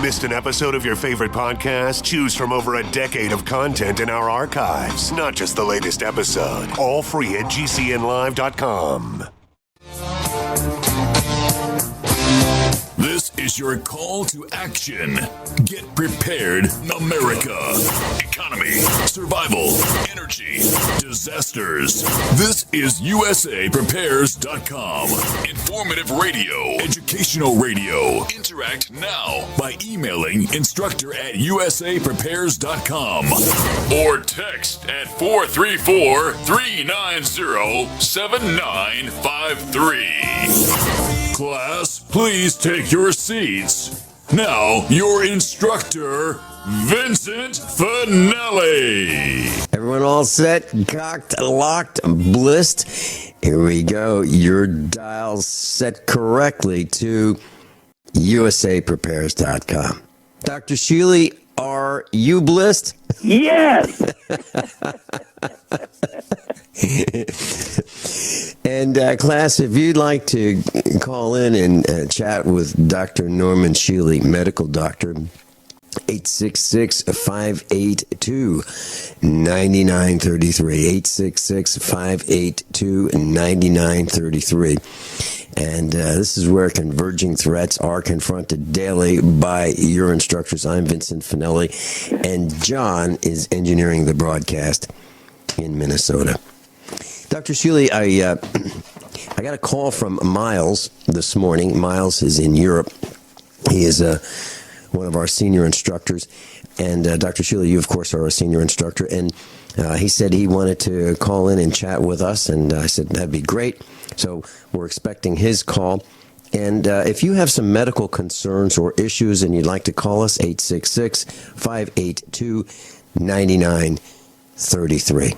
Missed an episode of your favorite podcast? Choose from over a decade of content in our archives, not just the latest episode. All free at gcnlive.com. This is your call to action. Get prepared, America. Economy, survival, energy, disasters. This is USAPrepares.com. Informative radio, educational radio. Interact now by emailing instructor@USAPrepares.com or text at 434-390-7953. Class, please take your seats. Now, your instructor, Vincent Finelli. Everyone all set, cocked, locked, blissed. Here we go. Your dial set correctly to USAPrepares.com. Dr. Shealy, are you blissed? Yes. And class, if you'd like to call in and chat with Dr. Norman Shealy, medical doctor, 866-582-9933, 866-582-9933. And this is where converging threats are confronted daily by your instructors. I'm Vincent Finelli, and John is engineering the broadcast in Minnesota. Dr. Shealy, I got a call from Miles this morning. Miles is in Europe. He is one of our senior instructors. And Dr. Shealy, you, of course, are a senior instructor. And he said he wanted to call in and chat with us. And I said, that'd be great. So we're expecting his call. And if you have some medical concerns or issues and you'd like to call us, 866-582-9933.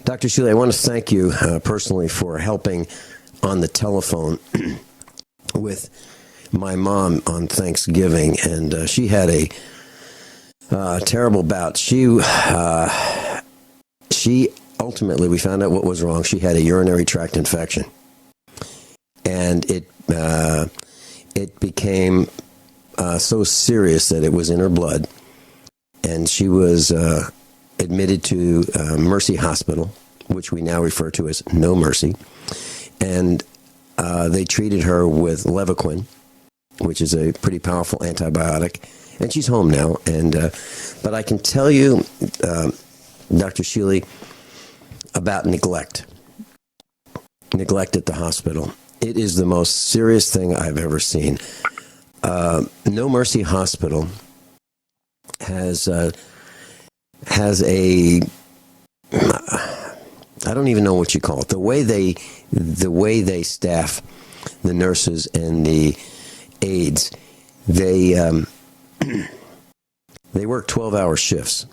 Dr. Shealy, I want to thank you personally for helping on the telephone with my mom on Thanksgiving, and she had a terrible bout. She ultimately, we found out what was wrong. She had a urinary tract infection, and it became so serious that it was in her blood, and she was admitted to Mercy Hospital, which we now refer to as No Mercy, and they treated her with Levaquin, which is a pretty powerful antibiotic, and she's home now. And but I can tell you, Dr. Shealy, about neglect at the hospital. It is the most serious thing I've ever seen. No Mercy Hospital has a I don't even know what you call it. The way they staff the nurses and the aides, they work 12-hour shifts.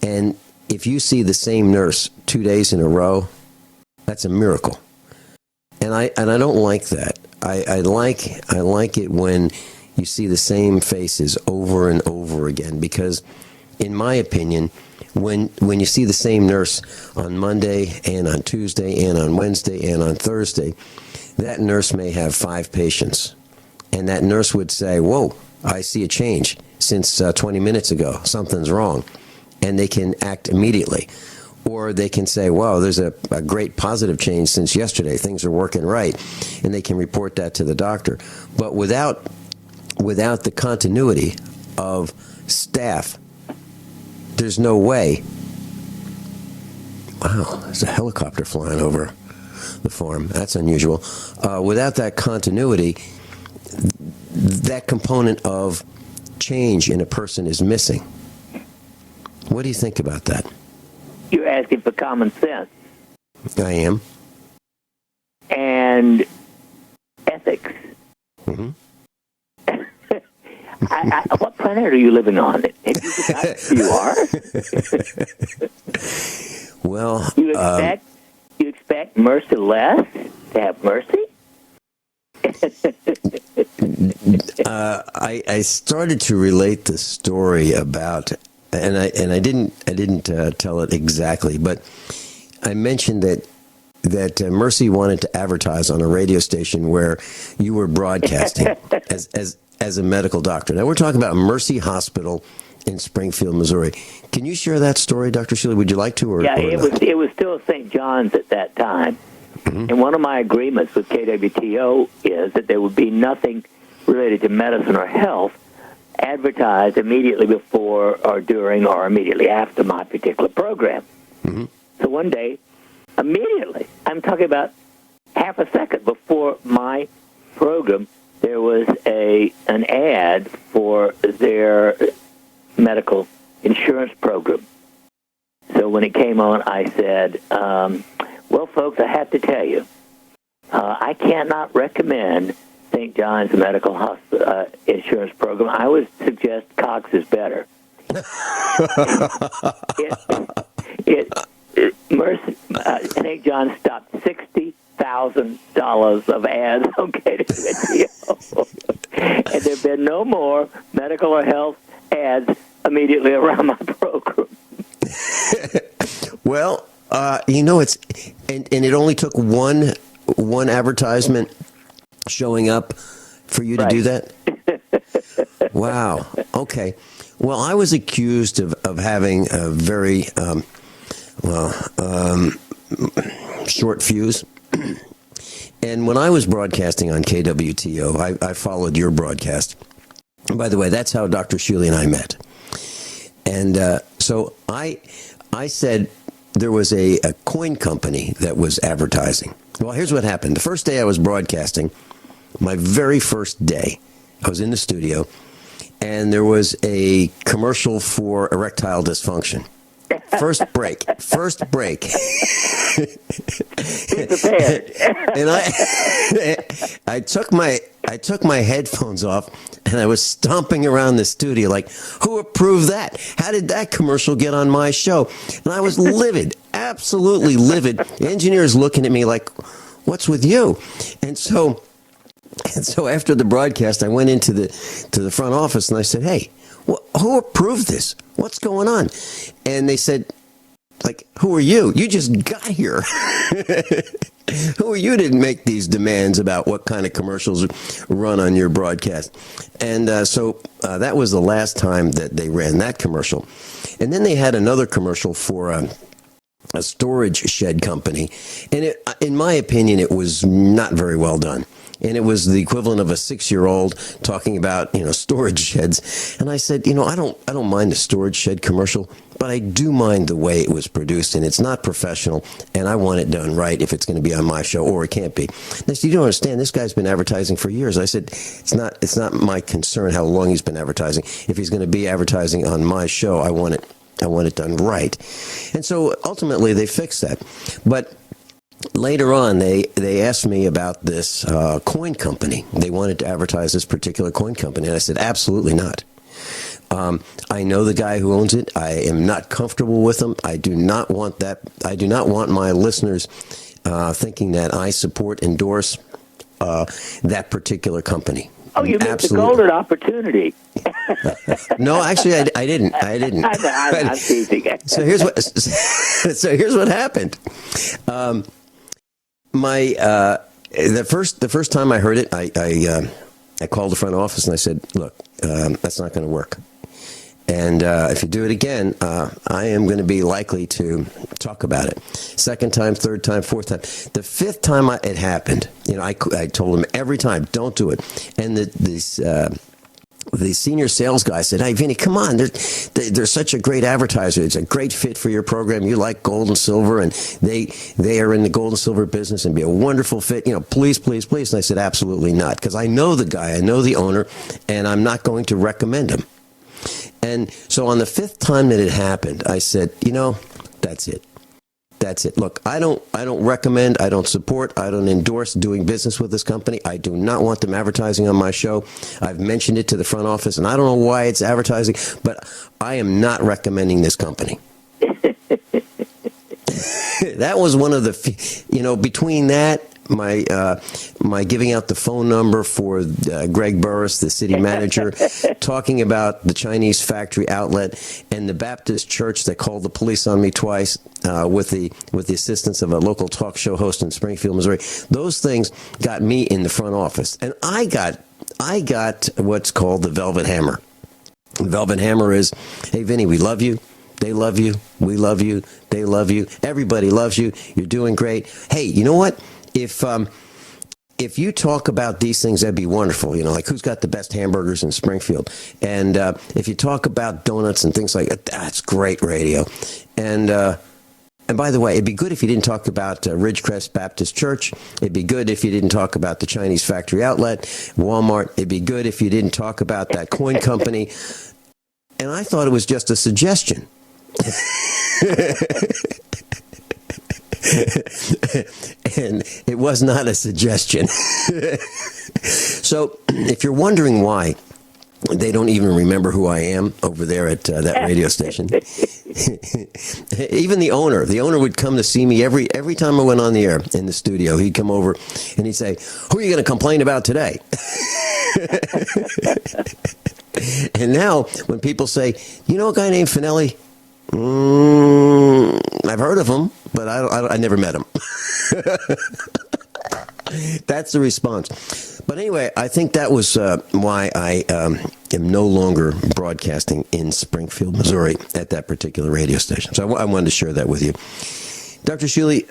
And if you see the same nurse 2 days in a row, that's a miracle. And I don't like that. I like it when you see the same faces over and over again, because in my opinion, when you see the same nurse on Monday and on Tuesday and on Wednesday and on Thursday, that nurse may have 5 patients. And that nurse would say, whoa, I see a change since 20 minutes ago. Something's wrong. And they can act immediately. Or they can say, wow, there's a great positive change since yesterday. Things are working right. And they can report that to the doctor. But without the continuity of staff, there's no way. Wow, there's a helicopter flying over the farm. That's unusual. Without that continuity, that component of change in a person is missing. What do you think about that? You're asking for common sense. I am. And ethics. Mm-hmm. What planet are you living on? You are? Well, you expect merciless to have mercy? I started to relate the story about, and I didn't tell it exactly, but I mentioned that Mercy wanted to advertise on a radio station where you were broadcasting as a medical doctor. Now, we're talking about Mercy Hospital in Springfield, Missouri. Can you share that story, Dr. Shealy? Would you like to? Or it was still St. John's at that time. Mm-hmm. And one of my agreements with KWTO is that there would be nothing related to medicine or health advertised immediately before or during or immediately after my particular program. Mm-hmm. So one day, immediately, I'm talking about half a second before my program, there was an ad for their medical insurance program. So when it came on, I said, well, folks, I have to tell you, I cannot recommend St. John's Medical Hospital insurance program. I would suggest Cox is better. St. John stopped $60,000 of ads on KWTO. And there have been no more medical or health ads immediately around my program. Well, it's and it only took one advertisement showing up for you to do that? Wow. Okay. Well, I was accused of having a very short fuse. And when I was broadcasting on KWTO, I followed your broadcast. And by the way, that's how Dr. Shealy and I met. And so I said there was a coin company that was advertising. Well, here's what happened. The first day I was broadcasting, my very first day, I was in the studio, and there was a commercial for erectile dysfunction. First break. Be prepared. And I took my headphones off, and I was stomping around the studio like, who approved that? How did that commercial get on my show? And I was livid, absolutely livid. The engineer's looking at me like, what's with you? And so after the broadcast, I went into the front office and I said, hey, who approved this? What's going on? And they said, like, who are you? You just got here. Who are you to make these demands about what kind of commercials run on your broadcast? And so that was the last time that they ran that commercial. And then they had another commercial for a storage shed company. And in my opinion, it was not very well done. And it was the equivalent of a 6-year-old talking about, storage sheds. And I said, I don't mind the storage shed commercial, but I do mind the way it was produced, and it's not professional, and I want it done right if it's going to be on my show, or it can't be. They said, you don't understand, this guy's been advertising for years. I said, it's not my concern how long he's been advertising. If he's going to be advertising on my show, I want it done right. And so ultimately they fixed that. But later on, they asked me about this coin company. They wanted to advertise this particular coin company. And I said, absolutely not. I know the guy who owns it. I am not comfortable with him. I do not want that. I do not want my listeners thinking that I endorse that particular company. Oh, you missed the golden opportunity. No, actually, I didn't. I'm teasing. So here's what happened. The first time I heard it, I called the front office and I said, look, that's not going to work. And if you do it again, I am going to be likely to talk about it. Second time, third time, fourth time. The fifth time it happened, I told him every time, don't do it. And the senior sales guy said, hey, Vinny, come on. They're such a great advertiser. It's a great fit for your program. You like gold and silver, and they are in the gold and silver business and be a wonderful fit. Please, please, please. And I said, absolutely not, because I know the guy. I know the owner, and I'm not going to recommend him. And so on the fifth time that it happened, I said, that's it. That's it. Look, I don't recommend, I don't support, I don't endorse doing business with this company. I do not want them advertising on my show. I've mentioned it to the front office, and I don't know why it's advertising, but I am not recommending this company. That was one of the, between that, my giving out the phone number for Greg Burris, the city manager, talking about the Chinese factory outlet, and the Baptist church that called the police on me twice with the assistance of a local talk show host in Springfield, Missouri. Those things got me in the front office, and I got I got what's called the Velvet Hammer. The Velvet Hammer is, hey, Vinny, we love you. They love you. We love you. They love you. Everybody loves you. You're doing great. Hey, you know what? If you talk about these things, that'd be wonderful. You know, like who's got the best hamburgers in Springfield? And if you talk about donuts and things like that, that's great radio. And by the way, it'd be good if you didn't talk about Ridgecrest Baptist Church. It'd be good if you didn't talk about the Chinese factory outlet, Walmart. It'd be good if you didn't talk about that coin company. And I thought it was just a suggestion. And it was not a suggestion. So if you're wondering why they don't even remember who I am over there at that radio station, even the owner would come to see me every time I went on the air in the studio. He'd come over and he'd say, "Who are you going to complain about today?" And now when people say, "You know a guy named Finelli?" I've heard of him, but I never met him. That's the response. But anyway, I think that was why I am no longer broadcasting in Springfield, Missouri at that particular radio station. So I wanted to share that with you. Dr. Shealy,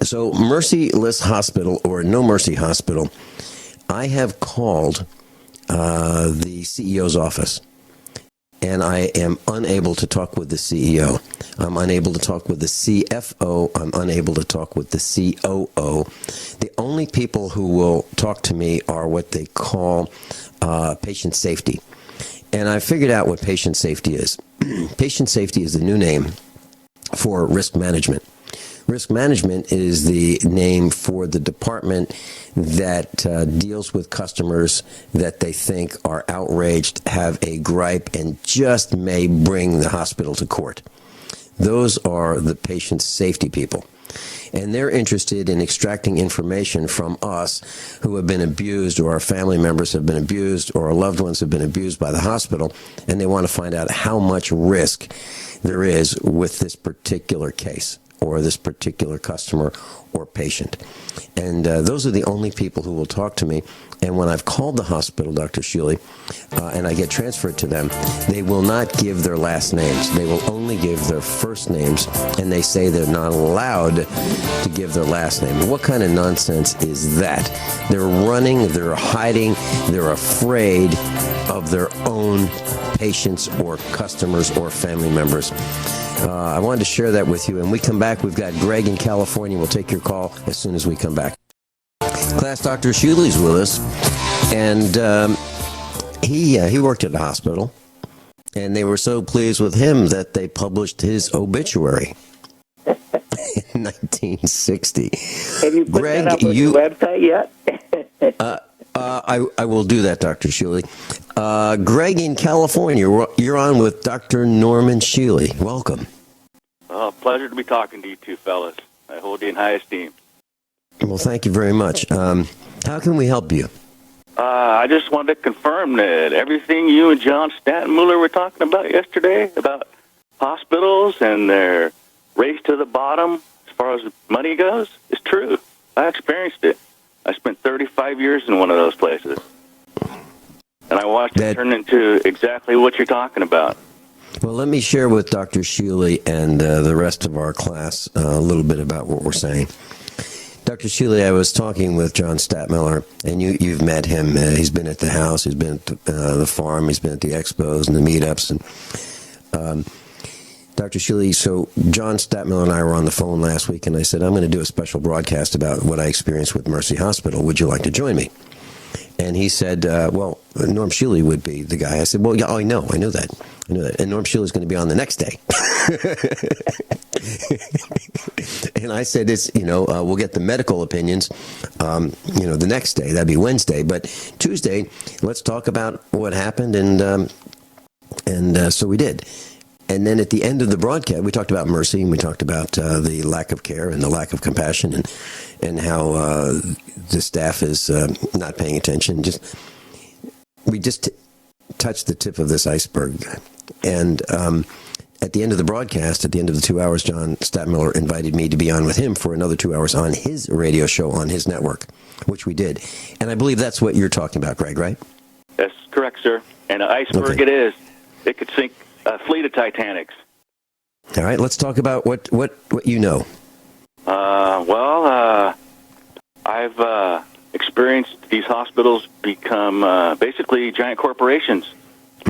so Merciless Hospital or No Mercy Hospital, I have called the CEO's office. And I am unable to talk with the CEO. I'm unable to talk with the CFO. I'm unable to talk with the COO. The only people who will talk to me are what they call patient safety. And I figured out what patient safety is. Patient safety is the new name for risk management. Risk management is the name for the department that deals with customers that they think are outraged, have a gripe, and just may bring the hospital to court. Those are the patient safety people. And they're interested in extracting information from us who have been abused, or our family members have been abused, or our loved ones have been abused by the hospital, and they want to find out how much risk there is with this particular case, or this particular customer or patient. And those are the only people who will talk to me. And when I've called the hospital, Dr. Shealy, and I get transferred to them, they will not give their last names. They will only give their first names, and they say they're not allowed to give their last name. What kind of nonsense is that? They're running, they're hiding, they're afraid of their own patients or customers or family members. I wanted to share that with you. And we come back, we've got Greg in California. We'll take your call as soon as we come back. Class Dr. Shealy's with us, and he worked at the hospital, and they were so pleased with him that they published his obituary in 1960. Have you put that up on your website yet? I will do that, Dr. Shealy. Greg in California, you're on with Dr. Norman Shealy. Welcome. Pleasure to be talking to you two fellas. I hold you in high esteem. Well, thank you very much. How can we help you? I just wanted to confirm that everything you and John Statmuller were talking about yesterday about hospitals and their race to the bottom as far as money goes is true. I experienced it. I spent 35 years in one of those places. And I watched it turn into exactly what you're talking about. Well, let me share with Dr. Shealy and the rest of our class a little bit about what we're saying. Dr. Shealy, I was talking with John Statmuller, and you've met him. He's been at the house, he's been at the farm, he's been at the expos and the meetups. And Dr. Shealy, so John Statmuller and I were on the phone last week, and I said, I'm going to do a special broadcast about what I experienced with Mercy Hospital. Would you like to join me? And he said, well, Norm Shealy would be the guy. I said, well, yeah, I knew that. And Norm Shealy's going to be on the next day. And I said, we'll get the medical opinions, the next day. That'd be Wednesday. But Tuesday, let's talk about what happened. And so we did. And then at the end of the broadcast, we talked about mercy, and we talked about the lack of care and the lack of compassion, and how the staff is not paying attention. We just touched the tip of this iceberg. And at the end of the broadcast, at the end of the 2 hours, John Stadtmiller invited me to be on with him for another 2 hours on his radio show on his network, which we did. And I believe that's what you're talking about, Greg, right? That's correct, sir. And an iceberg it is. It could sink a fleet of Titanics. All right, let's talk about what you know. I've experienced these hospitals become basically giant corporations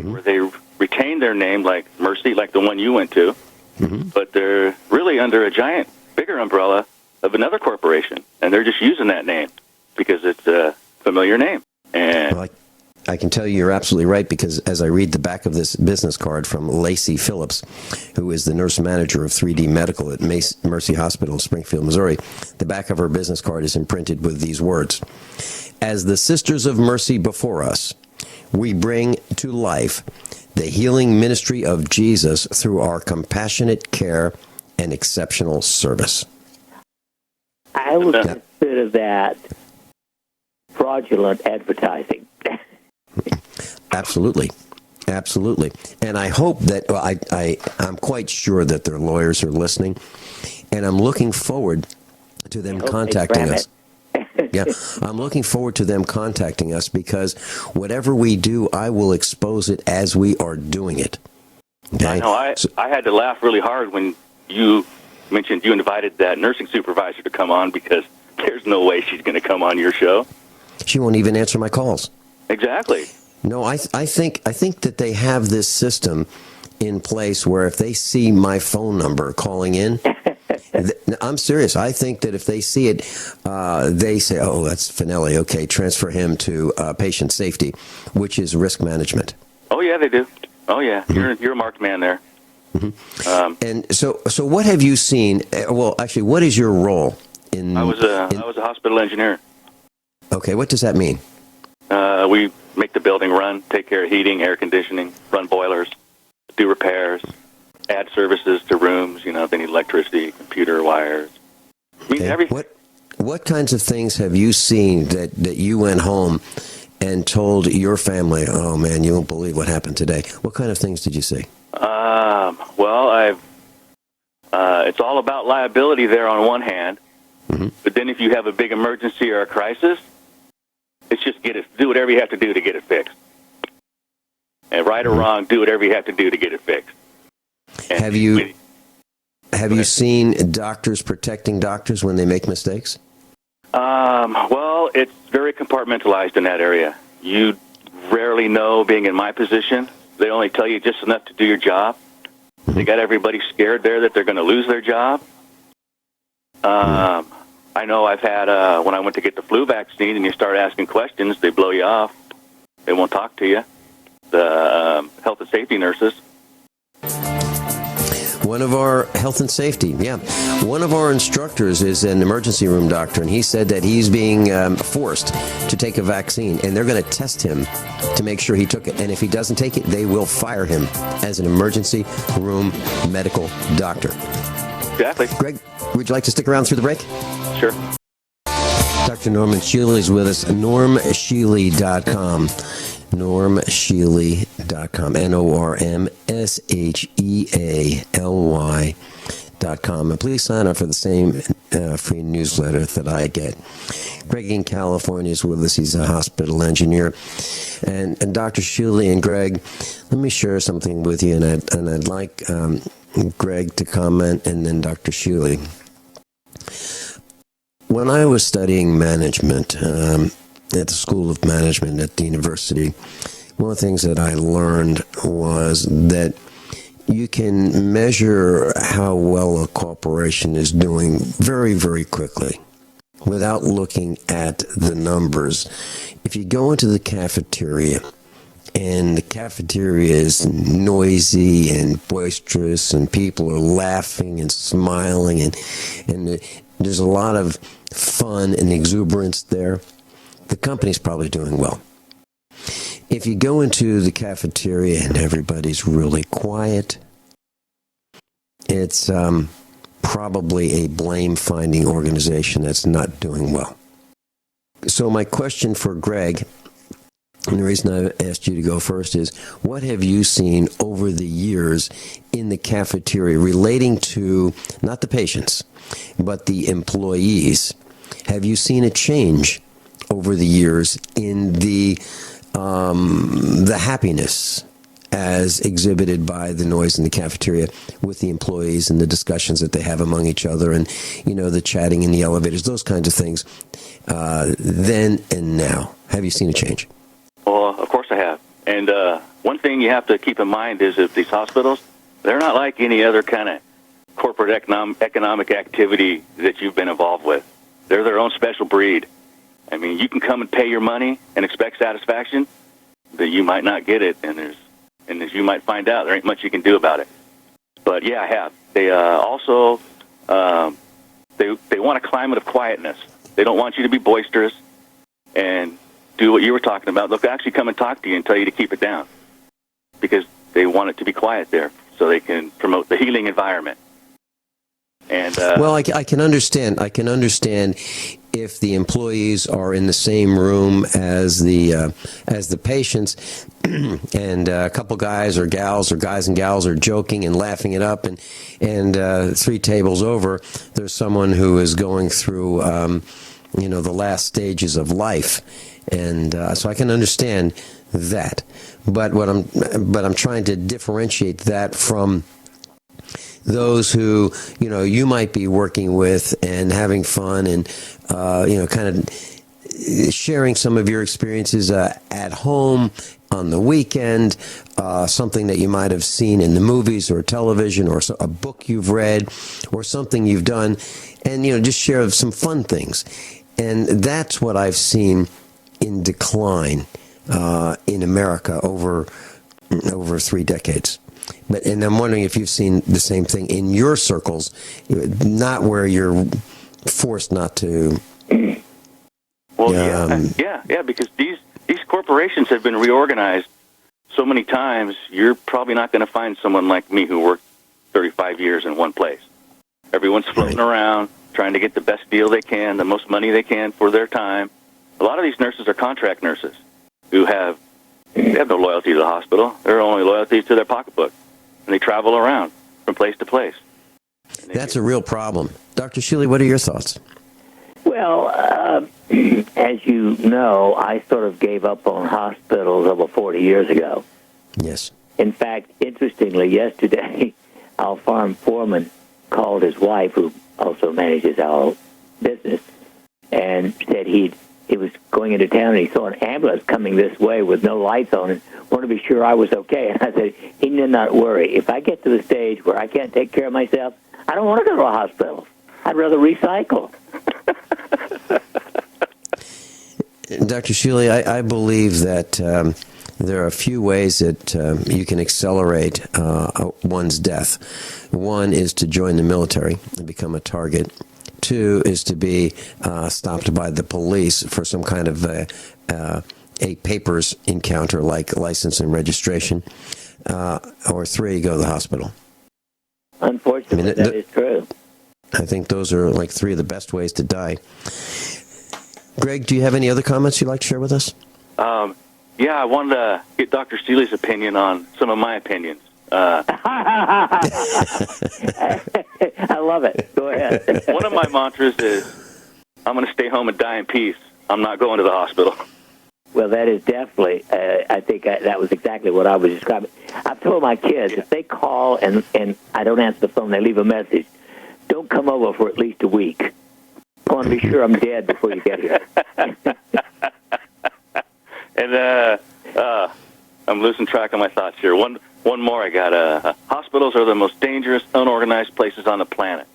where they retain their name, like Mercy, like the one you went to, but they're really under a giant, bigger umbrella of another corporation, and they're just using that name because it's a familiar name. And well, I can tell you you're absolutely right, because as I read the back of this business card from Lacey Phillips, who is the nurse manager of 3D Medical at Mercy Hospital in Springfield, Missouri, the back of her business card is imprinted with these words: "As the Sisters of Mercy before us, we bring to life the healing ministry of Jesus through our compassionate care and exceptional service." I would consider that fraudulent advertising. Absolutely. Absolutely. And I hope that, I'm quite sure that their lawyers are listening, and I'm looking forward to them contacting us. Yeah, I'm looking forward to them contacting us, because whatever we do, I will expose it as we are doing it. Okay? I know. I had to laugh really hard when you mentioned you invited that nursing supervisor to come on, because there's no way she's going to come on your show. She won't even answer my calls. Exactly. No, I think that they have this system in place where if they see my phone number calling in, I'm serious. I think that if they see it, they say, "Oh, that's Finelli. Okay, transfer him to patient safety," which is risk management. Oh yeah, they do. Oh yeah, you're a marked man there. And so what have you seen? Well, actually, what is your role in? I was a hospital engineer. Okay, what does that mean? We make the building run, take care of heating, air conditioning, run boilers, do repairs, add services to rooms. You know, they need electricity, computer wires. I mean, everything. What kinds of things have you seen that you went home and told your family, "Oh man, you won't believe what happened today"? What kind of things did you see? Well, it's all about liability there on one hand, but then if you have a big emergency or a crisis, it's just do whatever you have to do to get it fixed. And right or wrong, do whatever you have to do to get it fixed. And have you seen doctors protecting doctors when they make mistakes? Well, it's very compartmentalized in that area. You rarely know, being in my position. They only tell you just enough to do your job. They got everybody scared there that they're going to lose their job. I know I've had, when I went to get the flu vaccine and you start asking questions, they blow you off. They won't talk to you. The health and safety nurses. One of our health and safety, one of our instructors is an emergency room doctor, and he said that he's being forced to take a vaccine, and they're going to test him to make sure he took it. And if he doesn't take it, they will fire him as an emergency room medical doctor. Exactly. Greg, would you like to stick around through the break? Sure. Dr. Norman Shealy is with us, normshealy.com. normshealy.com, normshealy.com. And please sign up for the same free newsletter that I get. Greg in California is with us. He's a hospital engineer. And Dr. Shealy and Greg, let me share something with you, and I'd like Greg to comment, and then Dr. Shealy. When I was studying management at the School of Management at the university, one of the things that I learned was that you can measure how well a corporation is doing very, very quickly without looking at the numbers. If you go into the cafeteria, and the cafeteria is noisy and boisterous, and people are laughing and smiling, and there's a lot of fun and exuberance there, the company's probably doing well. If you go into the cafeteria and everybody's really quiet, it's probably a blame-finding organization that's not doing well. So my question for Greg and the reason I asked you to go first is, what have you seen over the years in the cafeteria relating to, not the patients, but the employees? Have you seen a change over the years in the happiness as exhibited by the noise in the cafeteria with the employees and the discussions that they have among each other, and the chatting in the elevators, those kinds of things, then and now? Have you seen a change? Well, of course I have. And one thing you have to keep in mind is that these hospitals, they're not like any other kind of corporate economic activity that you've been involved with. They're their own special breed. I mean, you can come and pay your money and expect satisfaction, but you might not get it, and as you might find out, there ain't much you can do about it. But yeah, I have. They also they want a climate of quietness. They don't want you to be boisterous and do what you were talking about. They'll actually come and talk to you and tell you to keep it down, because they want it to be quiet there so they can promote the healing environment. And well, I can understand. I can understand if the employees are in the same room as the patients, and a couple guys or gals or guys and gals are joking and laughing it up, and 3 tables over, there's someone who is going through the last stages of life, and so I can understand that. But I'm trying to differentiate that from those who you might be working with and having fun and kind of sharing some of your experiences at home on the weekend, something that you might have seen in the movies or television, or a book you've read, or something you've done, and just share some fun things. And that's what I've seen in decline in America over 3 decades. And I'm wondering if you've seen the same thing in your circles, not where you're forced not to. Well, yeah, because these corporations have been reorganized so many times. You're probably not going to find someone like me who worked 35 years in one place. Everyone's floating around, trying to get the best deal they can, the most money they can for their time. A lot of these nurses are contract nurses who have no loyalty to the hospital. Their only loyalty is to their pocketbook, and they travel around from place to place. That's a real problem. Dr. Shealy, what are your thoughts? Well, as you know, I sort of gave up on hospitals over 40 years ago. Yes. In fact, interestingly, yesterday, our farm foreman called his wife, who also manages our business, and said he was going into town and he saw an ambulance coming this way with no lights on and wanted to be sure I was okay. And I said, he need not worry. If I get to the stage where I can't take care of myself, I don't want to go to a hospital. I'd rather recycle. Dr. Shealy, I believe that there are a few ways that you can accelerate one's death. One is to join the military and become a target. 2 is to be stopped by the police for some kind of a papers encounter, like license and registration. Or 3, go to the hospital. Unfortunately, that is true. I think those are like 3 of the best ways to die. Greg, do you have any other comments you'd like to share with us? Yeah, I wanted to get Dr. Shealy's opinion on some of my opinions. I love it. Go ahead. One of my mantras is, I'm going to stay home and die in peace. I'm not going to the hospital. Well, that is definitely, I think that was exactly what I was describing. I've told my kids, if they call and I don't answer the phone, they leave a message, don't come over for at least a week. I want to be sure I'm dead before you get here. And I'm losing track of my thoughts here. One more I got. Hospitals are the most dangerous, unorganized places on the planet.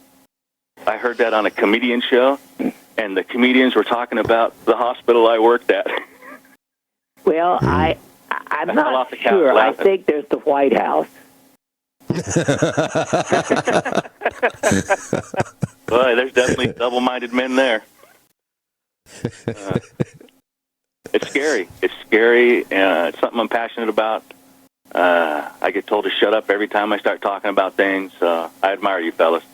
I heard that on a comedian show, and the comedians were talking about the hospital I worked at. Well, I'm not sure. I think there's the White House. Boy, there's definitely double-minded men there. It's scary. It's scary. It's something I'm passionate about. I get told to shut up every time I start talking about things. I admire you fellas.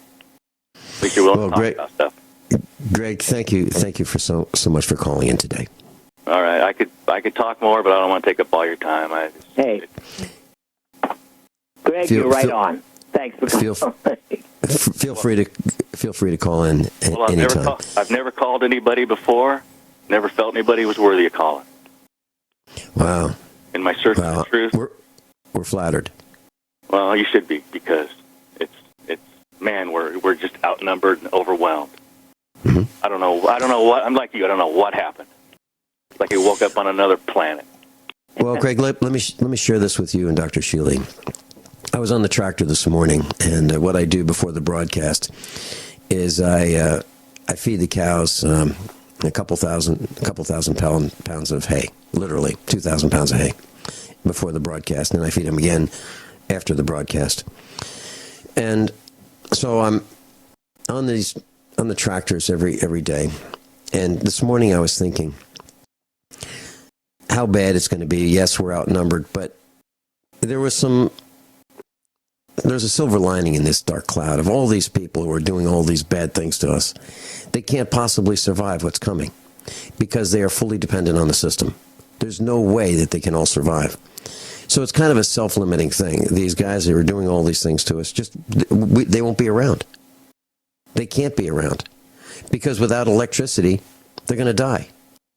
At least you're willing to talk about stuff. Greg, thank you for so much for calling in today. All right, I could talk more, but I don't want to take up all your time. Hey, Greg, you're right on. Thanks for calling. Feel free to call in anytime. I've never called anybody before. Never felt anybody was worthy of calling. Wow. In my search for the truth, we're flattered. Well, you should be, because it's man, we're just outnumbered and overwhelmed. Mm-hmm. I don't know what I'm like you. I don't know what happened. It's like you woke up on another planet. Well, Greg, let me share this with you and Dr. Shealy. I was on the tractor this morning, and what I do before the broadcast is I feed the cows a couple thousand pounds of hay, literally 2,000 pounds of hay before the broadcast, and I feed them again after the broadcast. And so I'm on the tractors every day, and this morning I was thinking how bad it's going to be. Yes, we're outnumbered, but there's a silver lining in this dark cloud of all these people who are doing all these bad things to us. They can't possibly survive what's coming because they are fully dependent on the system. There's no way that they can all survive. So it's kind of a self-limiting thing. These guys who are doing all these things to us, they won't be around. They can't be around because without electricity, they're going to die.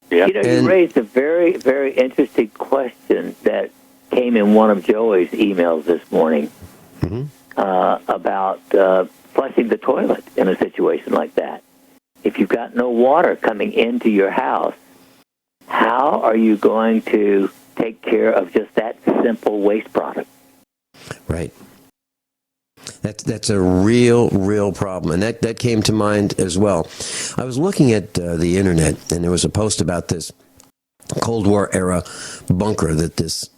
Yeah. You raised a very, very interesting question that came in one of Joey's emails this morning. Mm-hmm. About flushing the toilet in a situation like that. If you've got no water coming into your house, how are you going to take care of just that simple waste product? Right. That's a real problem, and that came to mind as well. I was looking at the internet, and there was a post about this Cold War era bunker that this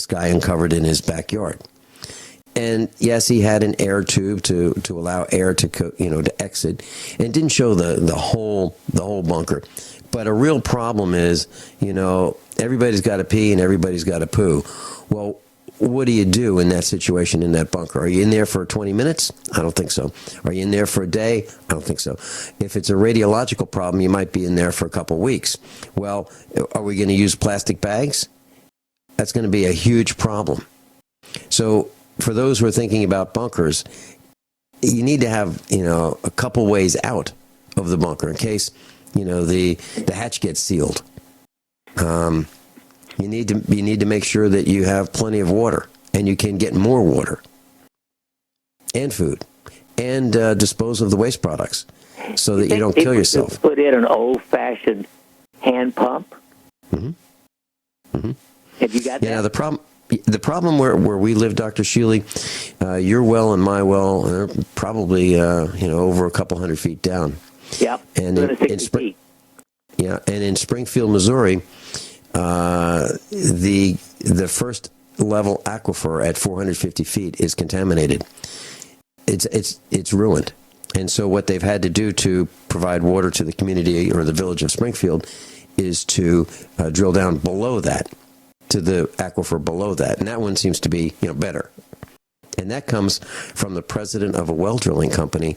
guy uncovered in his backyard. And yes, he had an air tube to allow air to exit, and it didn't show the whole bunker. But a real problem is, everybody's got to pee and everybody's got to poo. Well, what do you do in that situation in that bunker? Are you in there for 20 minutes? I don't think so. Are you in there for a day? I don't think so. If it's a radiological problem, you might be in there for a couple of weeks. Well, are we going to use plastic bags? That's going to be a huge problem. So for those who are thinking about bunkers, you need to have, a couple ways out of the bunker in case, the hatch gets sealed. You need to make sure that you have plenty of water, and you can get more water and food, and dispose of the waste products so that you don't kill yourself. Put in an old-fashioned hand pump. Mm-hmm. Mm-hmm. Have you got that? Yeah. The problem where we live, Dr. Shealy, your well and my well are probably over a couple hundred feet down. Yep. And feet. Yeah, and in Springfield, Missouri, the first level aquifer at 450 feet is contaminated. It's ruined. And so what they've had to do to provide water to the community or the village of Springfield is to drill down below that, to the aquifer below that. And that one seems to be better. And that comes from the president of a well drilling company,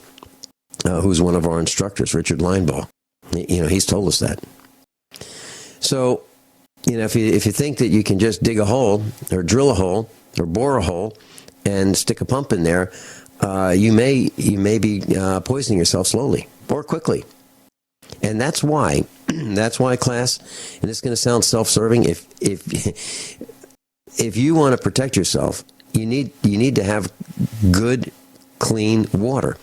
who's one of our instructors, Richard Linebaugh. He's told us that. So, if you think that you can just dig a hole or drill a hole or bore a hole and stick a pump in there, you may be poisoning yourself slowly or quickly. And that's why class, and it's going to sound self-serving, if you want to protect yourself, you need to have good, clean water.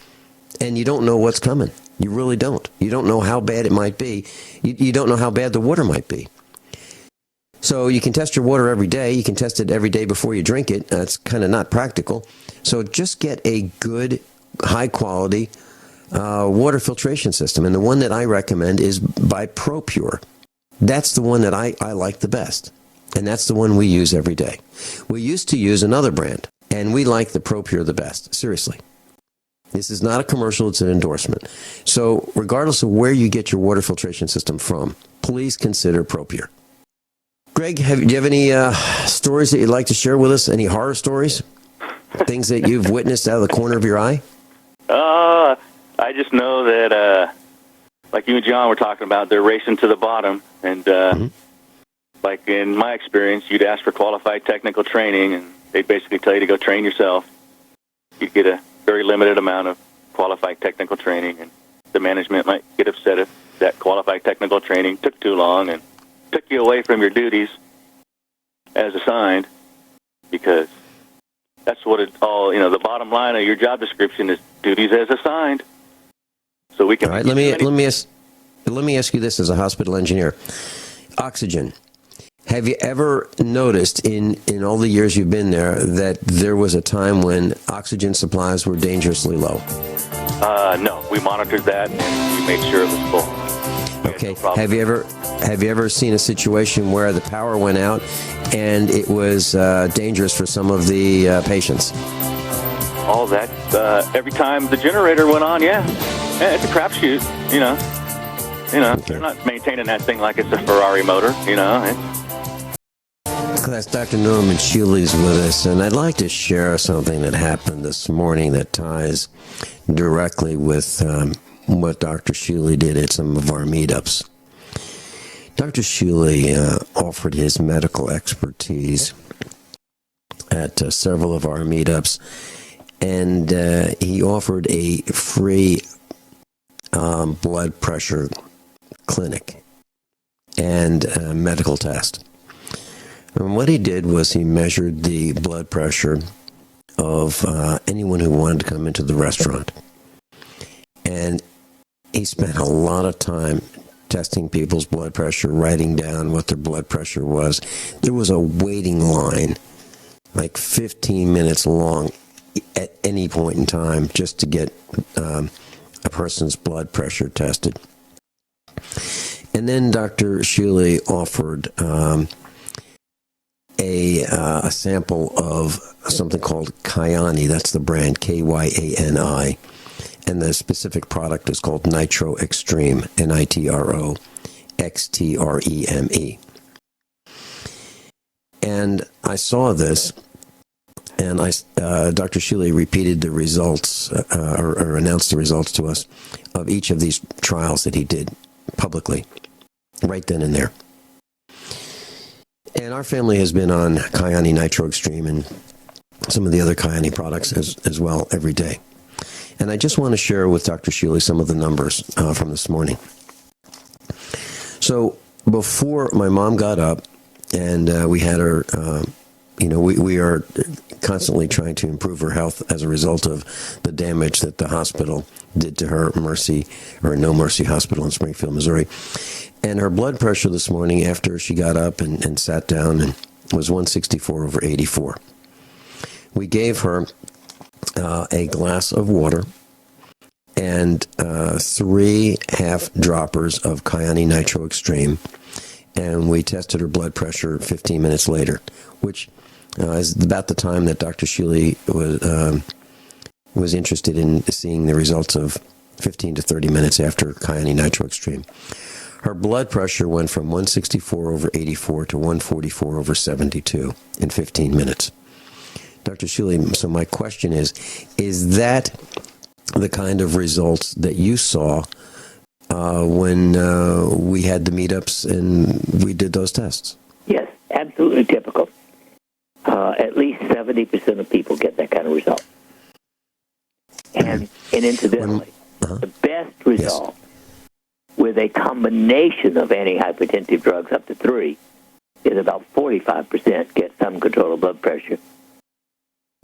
And you don't know what's coming. You really don't. You don't know how bad it might be. You don't know how bad the water might be. So you can test your water every day. You can test it every day before you drink it. That's kind of not practical. So just get a good, high-quality water filtration system. And the one that I recommend is by ProPure. That's the one that I like the best. And that's the one we use every day. We used to use another brand, and we like the ProPure the best. Seriously. This is not a commercial, it's an endorsement. So regardless of where you get your water filtration system from, please consider ProPure. Greg, do you have any stories that you'd like to share with us? Any horror stories? Things that you've witnessed out of the corner of your eye? I just know that, like you and John were talking about, they're racing to the bottom. And like in my experience, you'd ask for qualified technical training, and they'd basically tell you to go train yourself. You'd get a very limited amount of qualified technical training, and the management might get upset if that qualified technical training took too long and took you away from your duties as assigned, because that's what it all, the bottom line of your job description is duties as assigned. So we can... All right, let me ask you this as a hospital engineer. Oxygen. Have you ever noticed in all the years you've been there that there was a time when oxygen supplies were dangerously low? No, we monitored that and we made sure it was full. Okay. Have you ever seen a situation where the power went out and it was dangerous for some of the patients? All that. Every time the generator went on, yeah. It's a crapshoot, Okay. They're not maintaining that thing like it's a Ferrari motor, That's Dr. Norman Shealy's with us, and I'd like to share something that happened this morning that ties directly with what Dr. Shealy did at some of our meetups. Dr. Shealy offered his medical expertise at several of our meetups, and he offered a free blood pressure clinic and medical test. And what he did was he measured the blood pressure of anyone who wanted to come into the restaurant. And he spent a lot of time testing people's blood pressure, writing down what their blood pressure was. There was a waiting line, like 15 minutes long at any point in time, just to get a person's blood pressure tested. And then Dr. Shealy offered a sample of something called Kyani. That's the brand, Kyani. And the specific product is called Nitro Extreme, NITRO XTREME. And I saw this, and Dr. Shealy repeated the results, or announced the results to us of each of these trials that he did publicly, right then and there. And our family has been on Kyani Nitro Extreme and some of the other Kyani products as well every day. And I just want to share with Dr. Shealy some of the numbers from this morning. So before my mom got up and we had her, we are constantly trying to improve her health as a result of the damage that the hospital did to her, No Mercy Hospital in Springfield, Missouri. And her blood pressure this morning after she got up and sat down and was 164/84. We gave her a glass of water and 3 half droppers of Kyani Nitro Extreme, and we tested her blood pressure 15 minutes later, which is about the time that Dr. Shealy was interested in seeing the results of 15 to 30 minutes after Kyani Nitro Extreme. Her blood pressure went from 164/84 to 144/72 in 15 minutes. Dr. Shealy, so my question is that the kind of results that you saw when we had the meetups and we did those tests? Yes, absolutely typical. At least 70% of people get that kind of result. And incidentally, the best result with a combination of antihypertensive drugs up to 3 is about 45% get some control of blood pressure.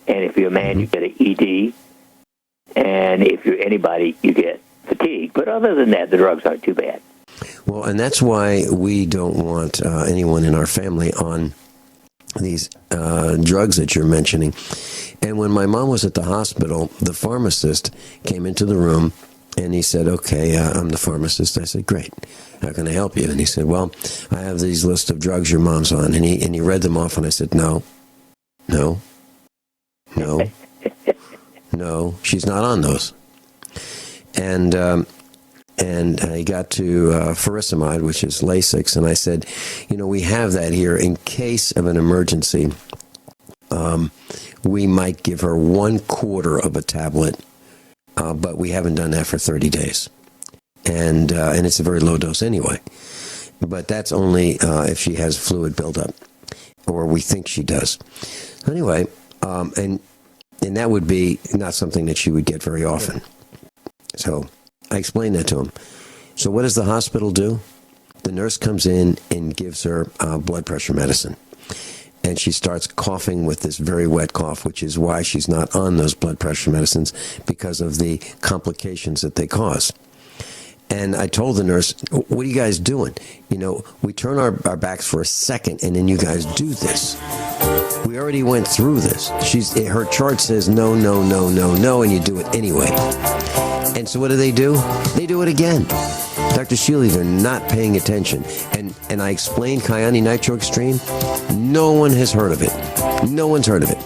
And if you're a man, you get an ED. And if you're anybody, you get fatigue. But other than that, the drugs aren't too bad. Well, and that's why we don't want anyone in our family on these drugs that you're mentioning. And when my mom was at the hospital, the pharmacist came into the room and he said, okay, I'm the pharmacist. I said, great. How can I help you? And he said, well, I have these list of drugs your mom's on. And he read them off, and I said, no, she's not on those. And he got to furosemide, which is Lasix, and I said, we have that here in case of an emergency. We might give her 1/4 of a tablet, but we haven't done that for 30 days. And it's a very low dose anyway. but that's only if she has fluid buildup, or we think she does. Anyway, and that would be not something that she would get very often. So I explained that to him. So what does the hospital do? The nurse comes in and gives her blood pressure medicine. And she starts coughing with this very wet cough, which is why she's not on those blood pressure medicines, because of the complications that they cause. And I told the nurse, what are you guys doing? You know, we turn our backs for a second, and then you guys do this. We already went through this. Her chart says no, no, no, no, no, and you do it anyway. And so what do? They do it again. Dr. Shealy, they're not paying attention. And I explained Kyani Nitro Extreme. No one has heard of it. No one's heard of it.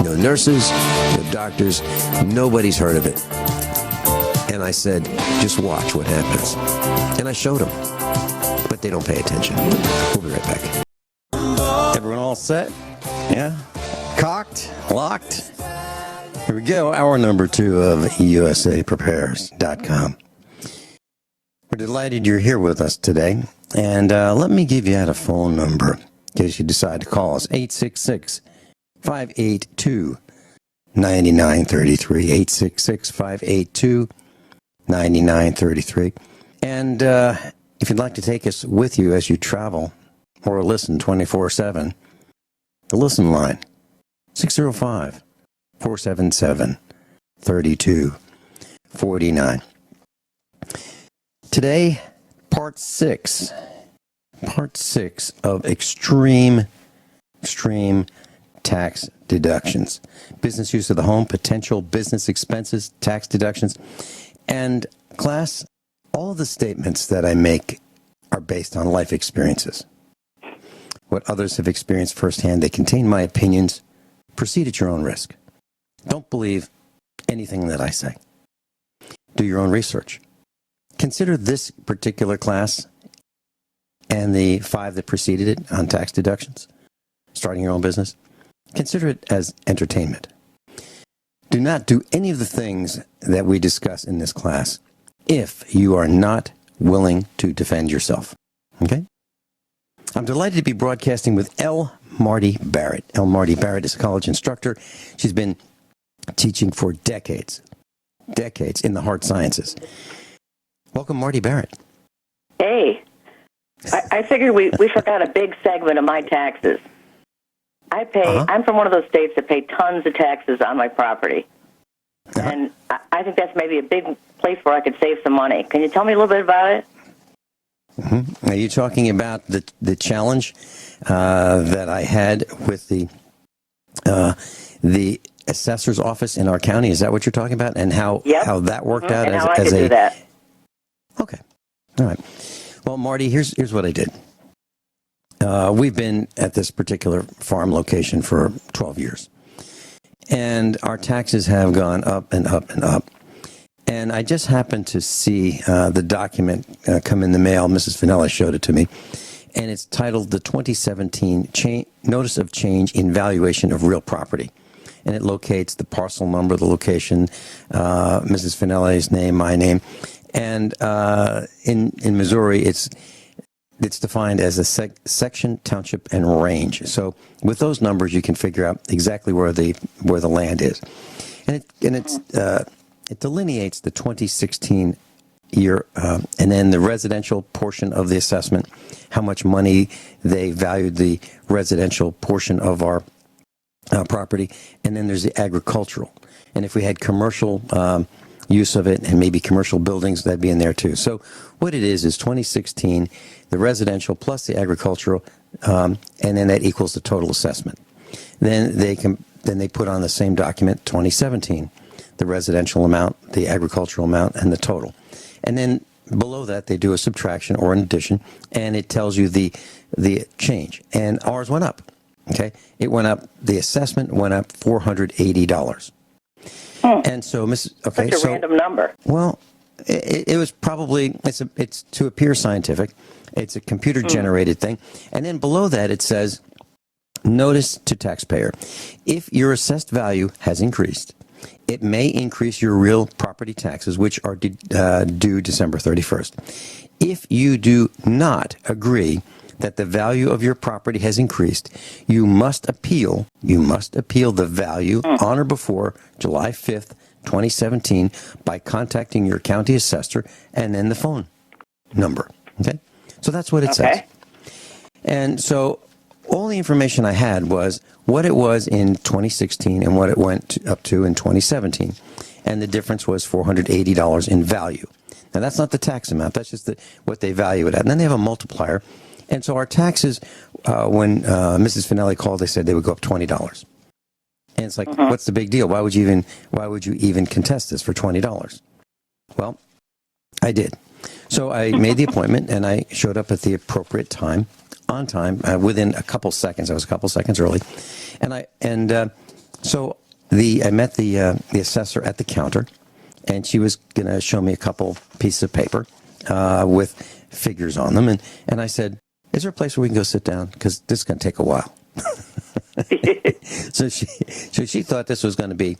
No nurses, no doctors, nobody's heard of it. And I said, just watch what happens. And I showed them. But they don't pay attention. We'll be right back. Everyone all set? Yeah? Cocked? Locked? Here we go. Hour number 2 of EUSAPrepares.com. We're delighted you're here with us today. And let me give you out a phone number in case you decide to call us. 866-582-9933. 866-582-9933. And if you'd like to take us with you as you travel or listen 24/7, the listen line, 605-477-3249. Today, part 6 of extreme tax deductions. Business use of the home, potential business expenses, tax deductions. And class, all of the statements that I make are based on life experiences. What others have experienced firsthand, they contain my opinions. Proceed at your own risk. Don't believe anything that I say. Do your own research. Consider this particular class and the 5 that preceded it on tax deductions, starting your own business. Consider it as entertainment. Do not do any of the things that we discuss in this class if you are not willing to defend yourself. Okay? I'm delighted to be broadcasting with Marty Barrett. Marty Barrett is a college instructor. She's been teaching for decades in the hard sciences. Welcome, Marty Barrett. Hey, I figured we forgot a big segment of my taxes. I'm from one of those states that pay tons of taxes on my property. And I think that's maybe a big place where I could save some money. Can you tell me a little bit about it? Mm-hmm. Are you talking about the challenge that I had with the assessor's office in our county? Is that what you're talking about? And how that worked out and as, how I as could a... do that. Okay. All right. Well, Marty, here's what I did. We've been at this particular farm location for 12 years. And our taxes have gone up and up and up. And I just happened to see the document come in the mail. Mrs. Finelli showed it to me. And it's titled the 2017 Notice of Change in Valuation of Real Property. And it locates the parcel number, the location, Mrs. Finelli's name, my name. And in Missouri, it's defined as a section, township, and range. So with those numbers, you can figure out exactly where the land is. And it delineates the 2016 year, and then the residential portion of the assessment, how much money they valued the residential portion of our property, and then there's the agricultural. And if we had commercial use of it and maybe commercial buildings, that'd be in there too. So what it is 2016, the residential plus the agricultural, and then that equals the total assessment. Then they put on the same document 2017, the residential amount, the agricultural amount, and the total. And then below that, they do a subtraction or an addition, and it tells you the change. And ours went up. Okay, it went up. The assessment went up $480. And so, Such a random number. Well, it was probably it's to appear scientific. It's a computer generated thing, and then below that it says, "Notice to taxpayer: if your assessed value has increased, it may increase your real property taxes, which are due December 31st. If you do not agree that the value of your property has increased, you must appeal the value on or before July 5th, 2017 by contacting your county assessor and then the phone number. Okay? So that's what it says. And so all the information I had was what it was in 2016 and what it went up to in 2017. And the difference was $480 in value. Now, that's not the tax amount. That's just what they value it at. And then they have a multiplier. And so our taxes, when Mrs. Finelli called, they said they would go up $20. And it's like, what's the big deal? Why would you even contest this for $20? Well, I did. So I made the appointment, and I showed up at the appropriate time, on time, within a couple seconds. I was a couple seconds early. So I met the assessor at the counter, and she was going to show me a couple pieces of paper with figures on them. And I said, is there a place where we can go sit down? Because this is going to take a while. So she thought this was going to be,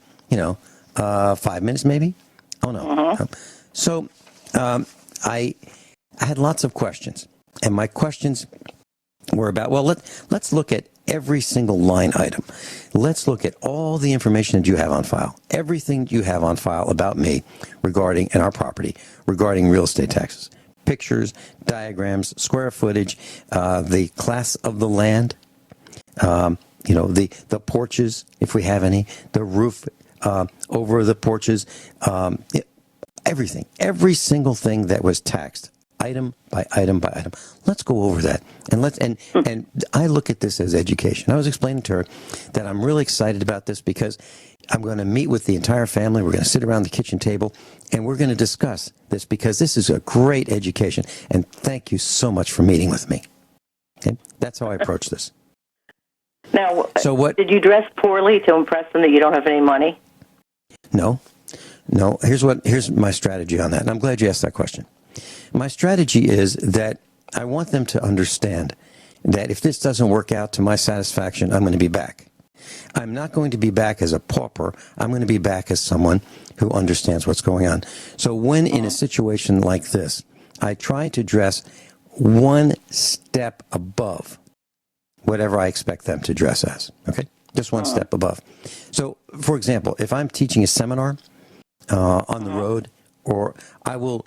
5 minutes maybe? Oh, no. So I had lots of questions. And my questions were about, well, let's look at every single line item. Let's look at all the information that you have on file, everything you have on file about me regarding, and our property, regarding real estate taxes. Pictures, diagrams, square footage, the class of the land, the porches, if we have any, the roof over the porches, everything, every single thing that was taxed, item by item by item. Let's go over that, and I look at this as education. I was explaining to her that I'm really excited about this because I'm going to meet with the entire family. We're going to sit around the kitchen table, and we're going to discuss this because this is a great education. And thank you so much for meeting with me. Okay? That's how I approach this. Now, did you dress poorly to impress them that you don't have any money? No. Here's my strategy on that, and I'm glad you asked that question. My strategy is that I want them to understand that if this doesn't work out to my satisfaction, I'm going to be back. I'm not going to be back as a pauper. I'm going to be back as someone who understands what's going on. So when in a situation like this, I try to dress one step above whatever I expect them to dress as. Okay? Just one step above. So, for example, if I'm teaching a seminar on the road, or I will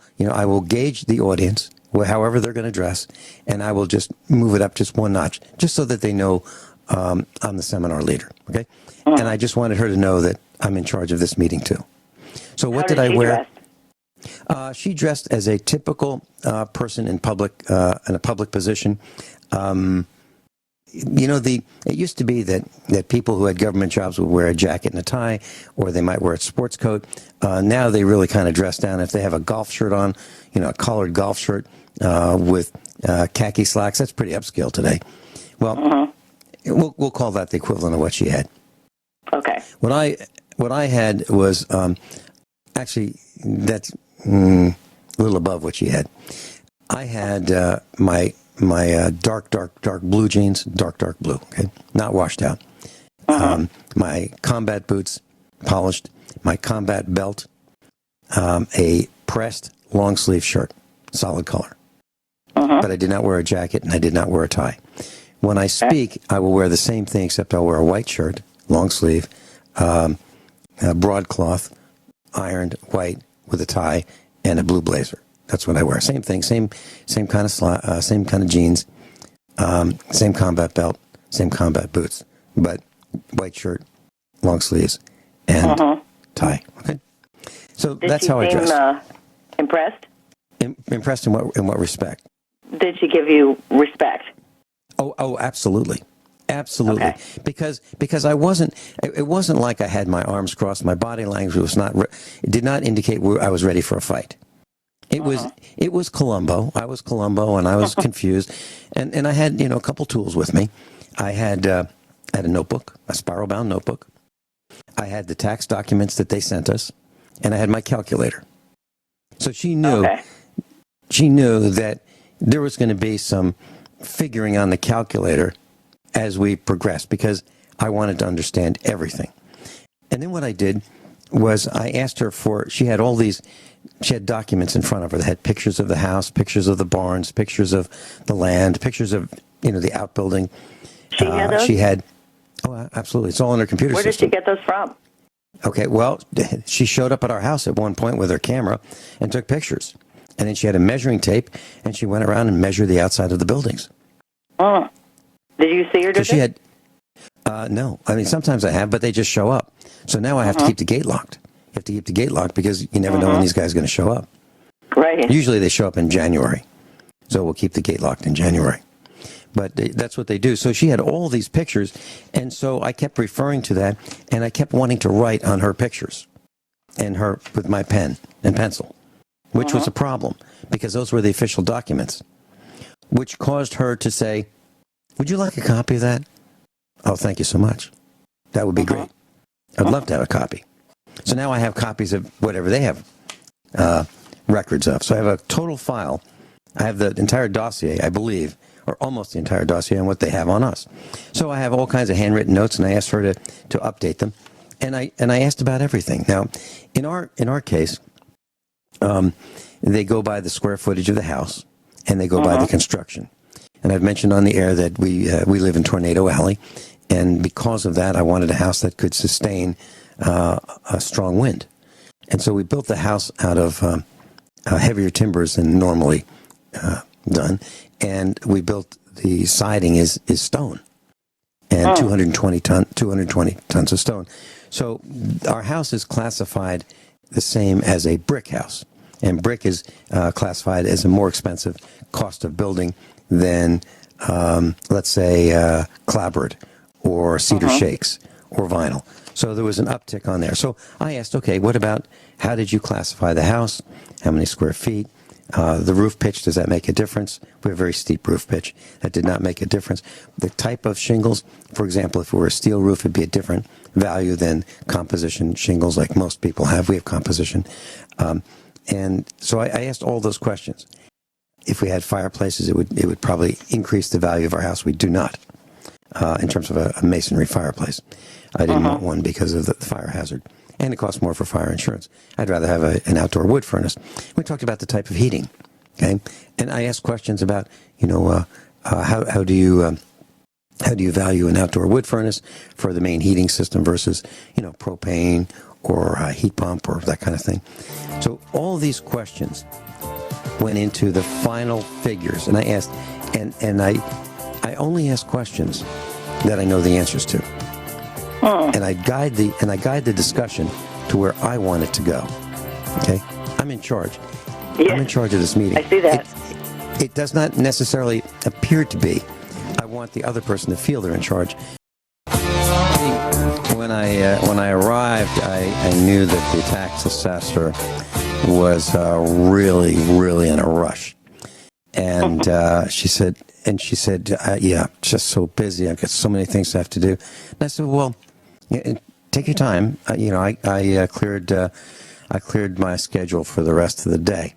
gauge the audience, however they're going to dress, and I will just move it up just one notch, just so that they know I'm the seminar leader, okay? And I just wanted her to know that I'm in charge of this meeting, too. So what did I wear? She dressed as a typical person in a public position. It used to be that people who had government jobs would wear a jacket and a tie, or they might wear a sports coat. Now they really kind of dress down. If they have a golf shirt on, a collared golf shirt with khaki slacks, that's pretty upscale today. Well, we'll call that the equivalent of what she had. Okay. What I had was actually that's a little above what she had. I had my dark blue jeans, dark blue, okay, not washed out. My combat boots, polished. My combat belt, a pressed long sleeve shirt, solid color. But I did not wear a jacket and I did not wear a tie. When I speak, I will wear the same thing, except I'll wear a white shirt, long sleeve, broadcloth, ironed white with a tie, and a blue blazer. That's what I wear. Same thing, same kind of jeans, same combat belt, same combat boots, but white shirt, long sleeves, and tie. Okay, so that's how I dress. Impressed? Impressed in what respect? Did she give you respect? Oh, absolutely. Okay. Because I wasn't. It wasn't like I had my arms crossed. My body language was not. It did not indicate I was ready for a fight. It was Columbo. I was Columbo, and I was confused, and I had a couple tools with me. I had a notebook, a spiral-bound notebook. I had the tax documents that they sent us, and I had my calculator. So she knew that there was going to be some figuring on the calculator as we progressed, because I wanted to understand everything. And then what I did was I asked her she had all these, she had documents in front of her that had pictures of the house, pictures of the barns, pictures of the land, pictures of, the outbuilding. She had those? She had, absolutely. It's all in her computer Where system. did she get those from? Okay, well, she showed up at our house at one point with her camera and took pictures. And then she had a measuring tape, and she went around and measured the outside of the buildings. Oh. Did you see her, did she had, no. I mean, sometimes I have, but they just show up. So now I have to keep the gate locked. You have to keep the gate locked because you never know when these guys are going to show up. Right. Usually they show up in January. So we'll keep the gate locked in January. But that's what they do. So she had all these pictures, and so I kept referring to that, and I kept wanting to write on her pictures and her with my pen and pencil, which was a problem because those were the official documents, which caused her to say, "Would you like a copy of that?" "Oh, thank you so much. That would be great. I'd love to have a copy." So now I have copies of whatever they have records of. So I have a total file. I have the entire dossier, I believe, or almost the entire dossier on what they have on us. So I have all kinds of handwritten notes, and I asked her to update them, and I asked about everything. Now, in our case, they go by the square footage of the house, and they go by the construction. And I've mentioned on the air that we live in Tornado Alley, and because of that, I wanted a house that could sustain a strong wind. And so we built the house out of heavier timbers than normally done, and we built the siding is stone, and 220 tons of stone. So our house is classified the same as a brick house, and brick is classified as a more expensive cost of building than, let's say, clapboard or cedar shakes or vinyl. So there was an uptick on there. So I asked, okay, what about, how did you classify the house? How many square feet? The roof pitch, does that make a difference? We have a very steep roof pitch. That did not make a difference. The type of shingles, for example, if it were a steel roof, it'd be a different value than composition shingles like most people have. We have composition. And so I asked all those questions. If we had fireplaces, it would probably increase the value of our house. We do not, in terms of a masonry fireplace. I didn't want one because of the fire hazard. And it costs more for fire insurance. I'd rather have an outdoor wood furnace. We talked about the type of heating, okay? And I asked questions about, how do you value an outdoor wood furnace for the main heating system versus, propane or a heat pump or that kind of thing. So all these questions went into the final figures, and I asked, and I only ask questions that I know the answers to. And I guide the discussion to where I want it to go. Okay, I'm in charge. Yeah. I'm in charge of this meeting. I see that. It does not necessarily appear to be. I want the other person to feel they're in charge. When I arrived, I knew that the tax assessor was really in a rush, and she said, yeah, just so busy. I've got so many things I have to do. And I said, well, take your time. I cleared my schedule for the rest of the day.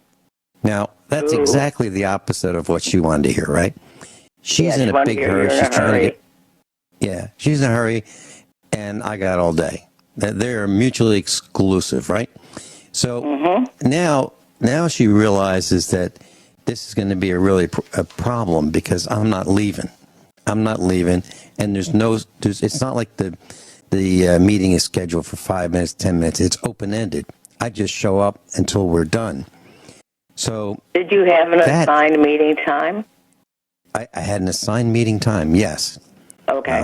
Now, that's exactly the opposite of what she wanted to hear, right? She's in a big hurry. She's trying to get. Yeah, she's in a hurry, and I got all day. They're mutually exclusive, right? So now she realizes that this is going to be a problem because I'm not leaving, and it's not like the meeting is scheduled for 5 minutes, 10 minutes. It's open-ended. I just show up until we're done. So did you have an assigned meeting time? I had an assigned meeting time, yes. Okay.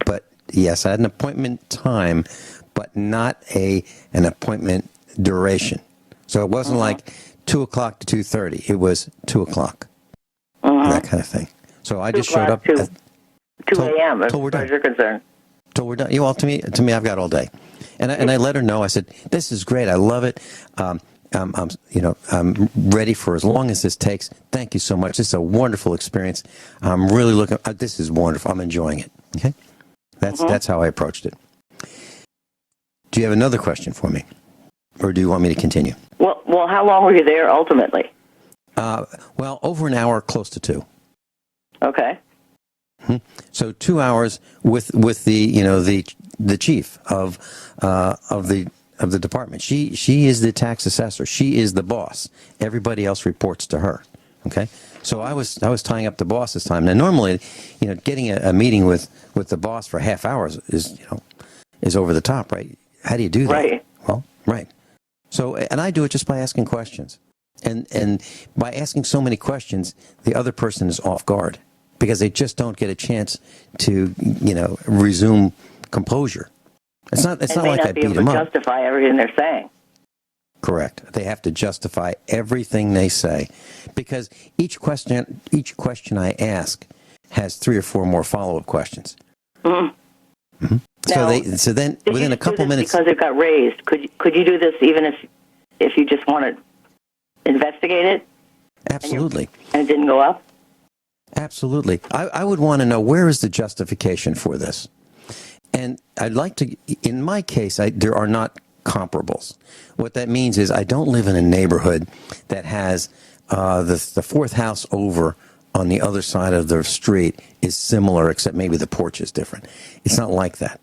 But yes, I had an appointment time, but not an appointment duration. So it wasn't like 2 o'clock to 2:30. It was 2 o'clock. That kind of thing. So I just showed up. 2 a.m. as far as you're concerned. Till we're done. Well, to me, I've got all day. And I let her know. I said, "This is great. I love it. I'm ready for as long as this takes. Thank you so much. This is a wonderful experience. I'm really looking. This is wonderful. I'm enjoying it." Okay, that's how I approached it. Do you have another question for me, or do you want me to continue? Well, how long were you there ultimately? Well, over an hour, close to 2. Okay. So 2 hours with the the chief of the department. She is the tax assessor. She is the boss. Everybody else reports to her. Okay. So I was tying up the boss this time. Now normally, getting a meeting with the boss for half hours is over the top, right? How do you do that? Right. Well, right. So, and I do it just by asking questions. And by asking so many questions, the other person is off guard because they just don't get a chance to, resume composure. It's not like I beat them up. Justify everything they're saying. Correct. They have to justify everything they say because each question I ask has 3 or 4 more follow-up questions. Mm-hmm. Mm-hmm. Now, so then within a couple minutes, because it got raised, could you do this even if you just want to investigate it? Absolutely. And it didn't go up? Absolutely. I would want to know, where is the justification for this? And I'd like to, in my case, there are not comparables. What that means is I don't live in a neighborhood that has the fourth house over on the other side of the street is similar, except maybe the porch is different. It's not like that.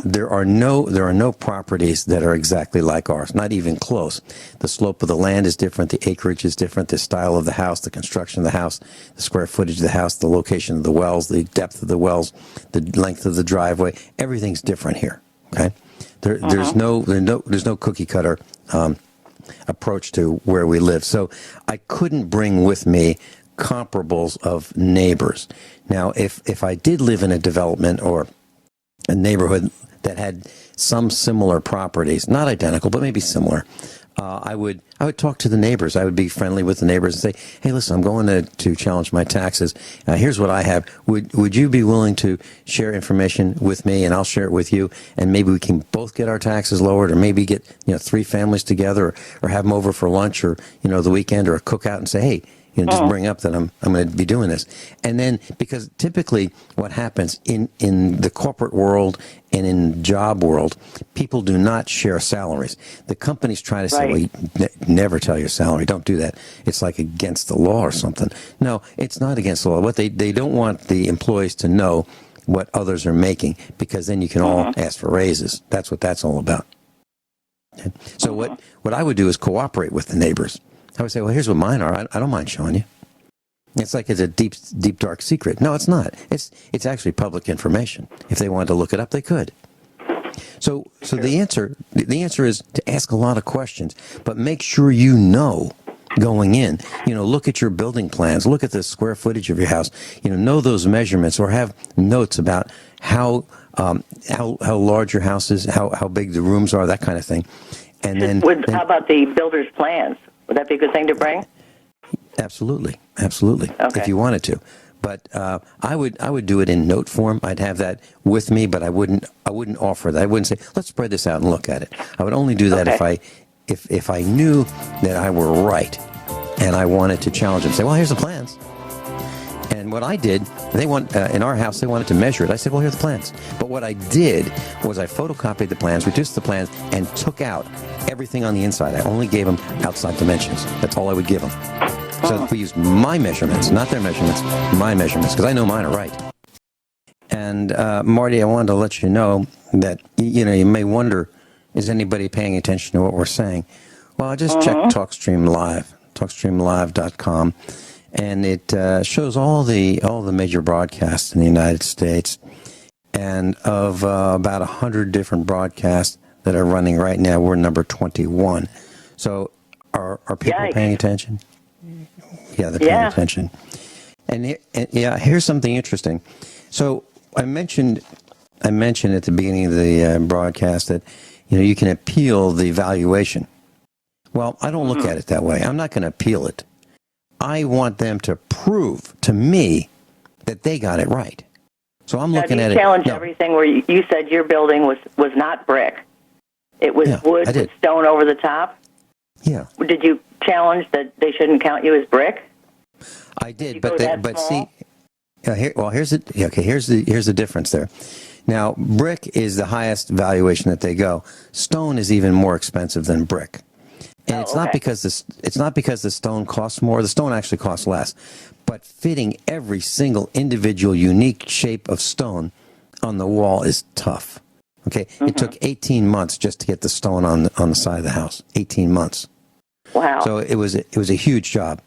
There are no properties that are exactly like ours, not even close. The slope of the land is different, the acreage is different, the style of the house, the construction of the house, the square footage of the house, the location of the wells, the depth of the wells, the length of the driveway. Everything's different here. Okay, there's no cookie cutter approach to where we live. So I couldn't bring with me comparables of neighbors. Now, if I did live in a development or a neighborhood that had some similar properties, not identical, but maybe similar, I would talk to the neighbors. I would be friendly with the neighbors and say, hey, listen, I'm going to challenge my taxes. Here's what I have. Would you be willing to share information with me, and I'll share it with you, and maybe we can both get our taxes lowered, or maybe get 3 families together, or have them over for lunch, or the weekend, or a cookout, and say, hey, just bring up that I'm going to be doing this. And then, because typically what happens in the corporate world and in job world, people do not share salaries. The companies try to say, well, you never tell your salary. Don't do that. It's like against the law or something. No, it's not against the law. What they don't want the employees to know what others are making, because then you can all ask for raises. That's what that's all about. Okay? So what I would do is cooperate with the neighbors. I would say, well, here's what mine are. I don't mind showing you. It's like it's a deep, dark secret. No, it's not. It's actually public information. If they wanted to look it up, they could. So the answer is to ask a lot of questions, but make sure you know going in. Look at your building plans. Look at the square footage of your house. Know those measurements, or have notes about how large your house is, how big the rooms are, that kind of thing. And then how about the builder's plans? Would that be a good thing to bring? Absolutely. Okay. If you wanted to, but I would do it in note form. I'd have that with me, but I wouldn't offer that. I wouldn't say, let's spread this out and look at it. I would only do that if I knew that I were right, and I wanted to challenge them. Say, well, here's the plans. And what I did, in our house, they wanted to measure it. I said, well, here's the plans. But what I did was I photocopied the plans, reduced the plans, and took out everything on the inside. I only gave them outside dimensions. That's all I would give them. So we used my measurements, not their measurements, my measurements, because I know mine are right. And Marty, I wanted to let you know that, you may wonder, is anybody paying attention to what we're saying? Well, I just checked TalkStream Live, TalkStreamLive.com. And it shows all the major broadcasts in the United States, and of about 100 different broadcasts that are running right now, we're number 21. So are people paying attention? Yeah, they're paying attention. And here's something interesting. So I mentioned at the beginning of the broadcast that you can appeal the valuation. Well, I don't look at it that way. I'm not going to appeal it. I want them to prove to me that they got it right. So I'm looking at it. You challenged everything where you said your building was not brick. It was wood with stone over the top? Yeah. Did you challenge that they shouldn't count you as brick? I did, but see, here's the difference there. Now, brick is the highest valuation that they go. Stone is even more expensive than brick. And it's not because the stone costs more. The stone actually costs less. But fitting every single individual unique shape of stone on the wall is tough. Okay, it took 18 months just to get the stone on the side of the house. 18 months. Wow. So it was a huge job.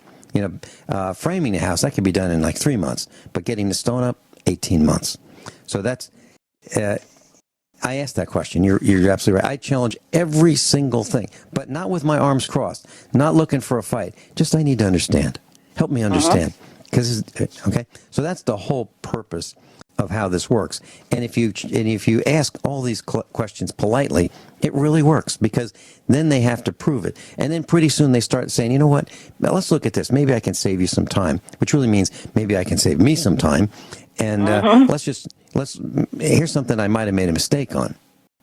Framing the house, that could be done in like 3 months, but getting the stone up, 18 months. So that's. I asked that question. You're absolutely right. I challenge every single thing, but not with my arms crossed, not looking for a fight. Just I need to understand. Help me understand. Okay. So that's the whole purpose of how this works. And if you ask all these questions politely, it really works, because then they have to prove it. And then pretty soon they start saying, you know what, now let's look at this. Maybe I can save you some time, which really means maybe I can save me some time. And here's something I might have made a mistake on.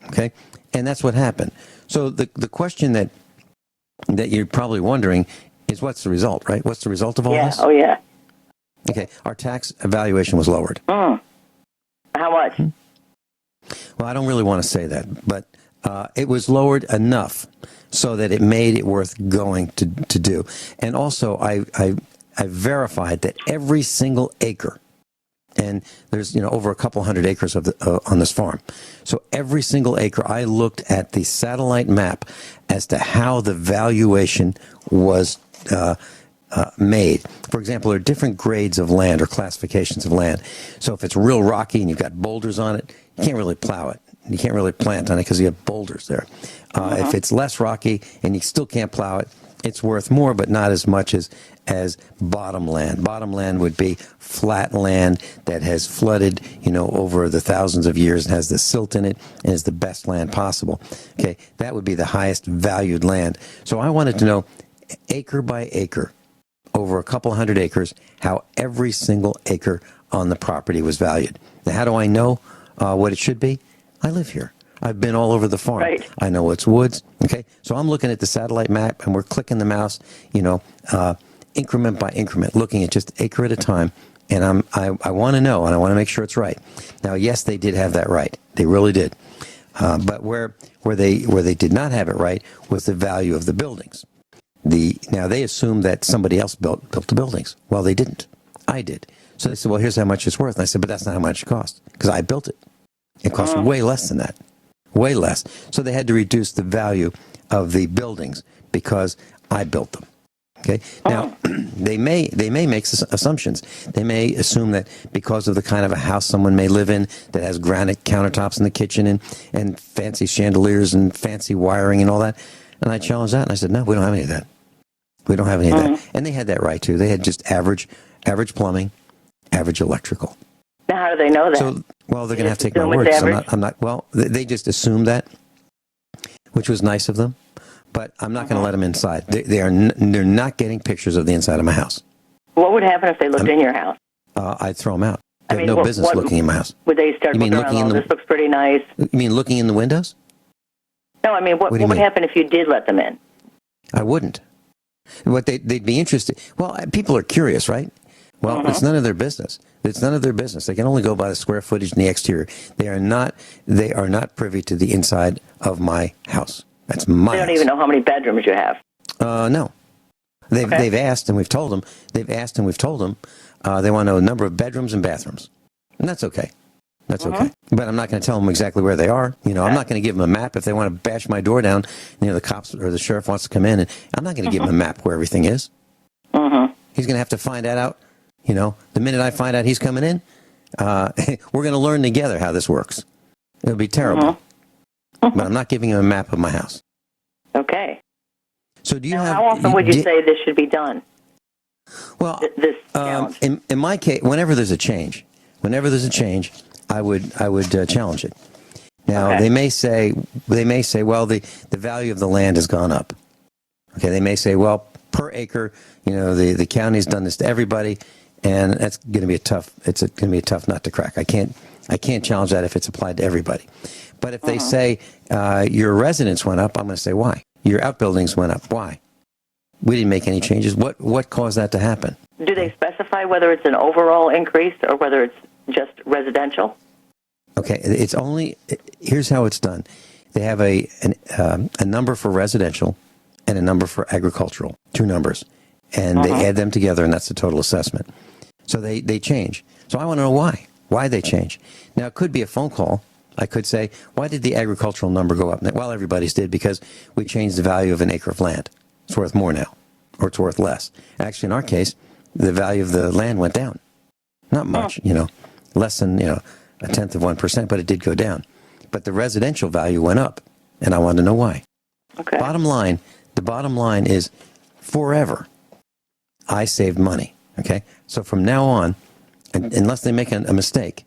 Okay. And that's what happened. So the question that you're probably wondering is, what's the result, right? What's the result of all this? Oh, yeah. Okay. Our tax evaluation was lowered. How much? Well, I don't really want to say that, but it was lowered enough so that it made it worth going to do. And also, I verified that every single acre, and there's over a couple hundred acres on this farm, so every single acre, I looked at the satellite map as to how the valuation was made. For example, there are different grades of land or classifications of land. So if it's real rocky and you've got boulders on it, you can't really plow it. You can't really plant on it because you have boulders there. If it's less rocky and you still can't plow it, it's worth more, but not as much as bottom land. Bottom land would be flat land that has flooded, over the thousands of years and has the silt in it and is the best land possible. Okay, that would be the highest valued land. So I wanted to know, acre by acre, over a couple hundred acres, how every single acre on the property was valued. Now, how do I know what it should be? I live here. I've been all over the farm. Right. I know it's woods. Okay, so I'm looking at the satellite map, and we're clicking the mouse, increment by increment, looking at just acre at a time. And I want to know, and I want to make sure it's right. Now, yes, they did have that right. They really did. But where they did not have it right was the value of the buildings. Now they assumed that somebody else built the buildings. Well, they didn't. I did. So they said, well, here's how much it's worth. And I said, but that's not how much it cost, because I built it. It cost way less than that. Way less. So they had to reduce the value of the buildings because I built them. Okay. Now they may make assumptions. They may assume that because of the kind of a house someone may live in that has granite countertops in the kitchen and fancy chandeliers and fancy wiring and all that. And I challenged that, and I said, no, we don't have any of that. We don't have any of that. And they had that right too. They had just average plumbing, average electrical. Now, how do they know that? So, well, they're going to have to take my word. I'm not. Well, they just assumed that, which was nice of them. But I'm not going to let them inside. They're not getting pictures of the inside of my house. What would happen if they looked in your house? I'd throw them out. They have no business looking in my house. Would they start looking around, this looks pretty nice? You mean looking in the windows? No, I mean, what would happen if you did let them in? I wouldn't. They'd be interested. Well, people are curious, right? Well, it's none of their business. It's none of their business. They can only go by the square footage in the exterior. They are not privy to the inside of my house. That's my house. They don't even know how many bedrooms you have. No. They've asked, and we've told them. They want to know the number of bedrooms and bathrooms. And that's okay. That's okay. But I'm not going to tell them exactly where they are. I'm not going to give them a map if they want to bash my door down. The cops or the sheriff wants to come in, and I'm not going to give them a map where everything is. He's going to have to find that out. The minute I find out he's coming in, we're going to learn together how this works. It'll be terrible. But I'm not giving him a map of my house. Okay. So do you now, have? How often would you say this should be done? Well, this challenge. In my case, whenever there's a change, I would challenge it. Now they may say, well, the value of the land has gone up. Okay, they may say, well, per acre, the county's done this to everybody, and that's going to be a tough nut to crack. I can't challenge that if it's applied to everybody. But if they say your residence went up, I'm going to say why. Your outbuildings went up. Why? We didn't make any changes. What caused that to happen? Do they specify whether it's an overall increase or whether it's just residential? Okay, here's how it's done. They have a number for residential and a number for agricultural, 2 numbers. And they add them together, and that's the total assessment. So they change. So I want to know why they change. Now, it could be a phone call. I could say, why did the agricultural number go up? Well, everybody's did because we changed the value of an acre of land. It's worth more now, or it's worth less. Actually, in our case, the value of the land went down. Not much, less than, a 0.1%, but it did go down. But the residential value went up, and I wanted to know why. Okay. The bottom line is forever, I saved money, okay? So from now on, unless they make a mistake,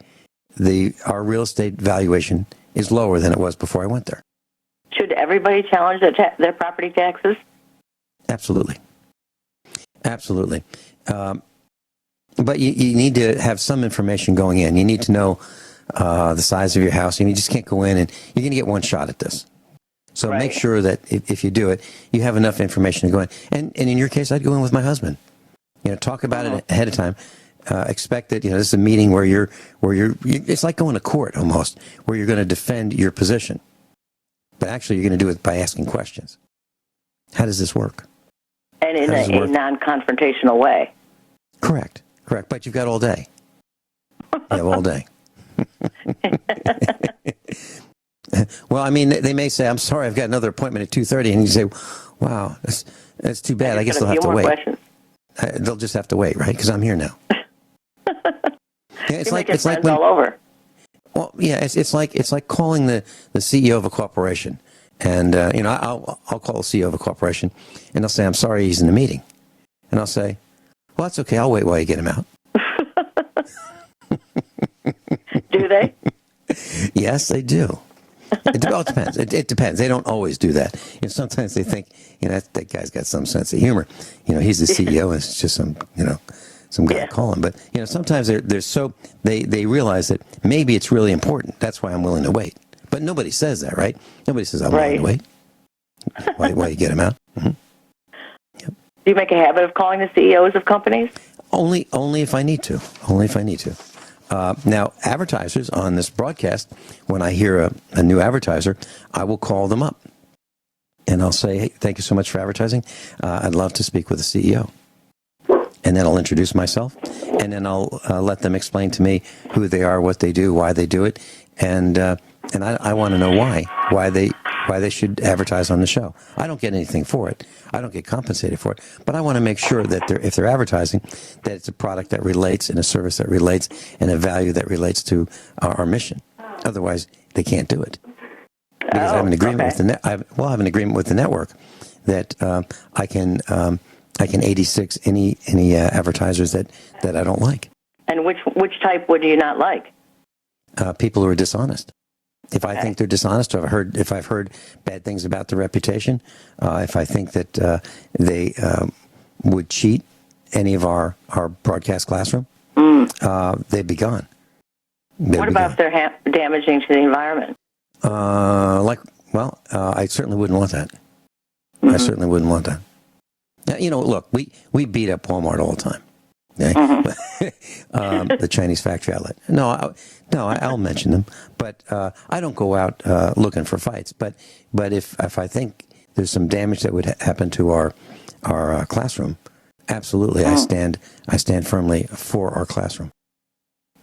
our real estate valuation is lower than it was before I went there. Should everybody challenge their property taxes? Absolutely. Absolutely. But you need to have some information going in. You need to know the size of your house. You just can't go in and you're going to get one shot at this. So Right. make sure that if you do it, you have enough information to go in. And in your case, I'd go in with my husband. Talk about it ahead of time. Expect that, this is a meeting where you're it's like going to court almost, where you're going to defend your position. But actually, you're going to do it by asking questions. How does this work? And in a non-confrontational way. Correct. But you've got all day. You have all day. Well, I mean, they may say, I'm sorry, I've got another appointment at 2:30. And you say, wow, that's too bad. I guess they'll have to wait. Questions. They'll just have to wait, right? Because I'm here now. It's like when, all over. Well, yeah, it's like calling the CEO of a corporation. And, I'll call the CEO of a corporation, and they'll say, I'm sorry, he's in a meeting. And I'll say, well, that's okay. I'll wait while you get him out. Do they? Yes, they do. It depends. It depends. They don't always do that. Sometimes they think, that guy's got some sense of humor. He's the CEO, and it's just some guy calling. But, sometimes they realize that maybe it's really important. That's why I'm willing to wait. But nobody says that, right? Nobody says, I'm willing to wait. Why you get him out? Mm-hmm. Yep. Do you make a habit of calling the CEOs of companies? Only if I need to. Now, advertisers on this broadcast, when I hear a new advertiser, I will call them up. And I'll say, hey, thank you so much for advertising. I'd love to speak with the CEO. And then I'll introduce myself. And then I'll let them explain to me who they are, what they do, why they do it. And I want to know why they should advertise on the show. I don't get anything for it. I don't get compensated for it. But I want to make sure that if they're advertising, that it's a product that relates and a service that relates and a value that relates to our mission. Otherwise, they can't do it. Because I have an agreement with I have an agreement with the network that I can 86 any advertisers that I don't like. And which type would you not like? People who are dishonest. If I think they're dishonest, or if I've heard bad things about their reputation, if I think that they would cheat any of our broadcast classroom, they'd be gone. What about if they're damaging to the environment? I certainly wouldn't want that. Mm-hmm. I certainly wouldn't want that. Now, look, we beat up Walmart all the time. Okay? Mm-hmm. The Chinese factory outlet. No, I'll mention them, but I don't go out looking for fights. But if I think there's some damage that would happen to our classroom, absolutely, I stand firmly for our classroom.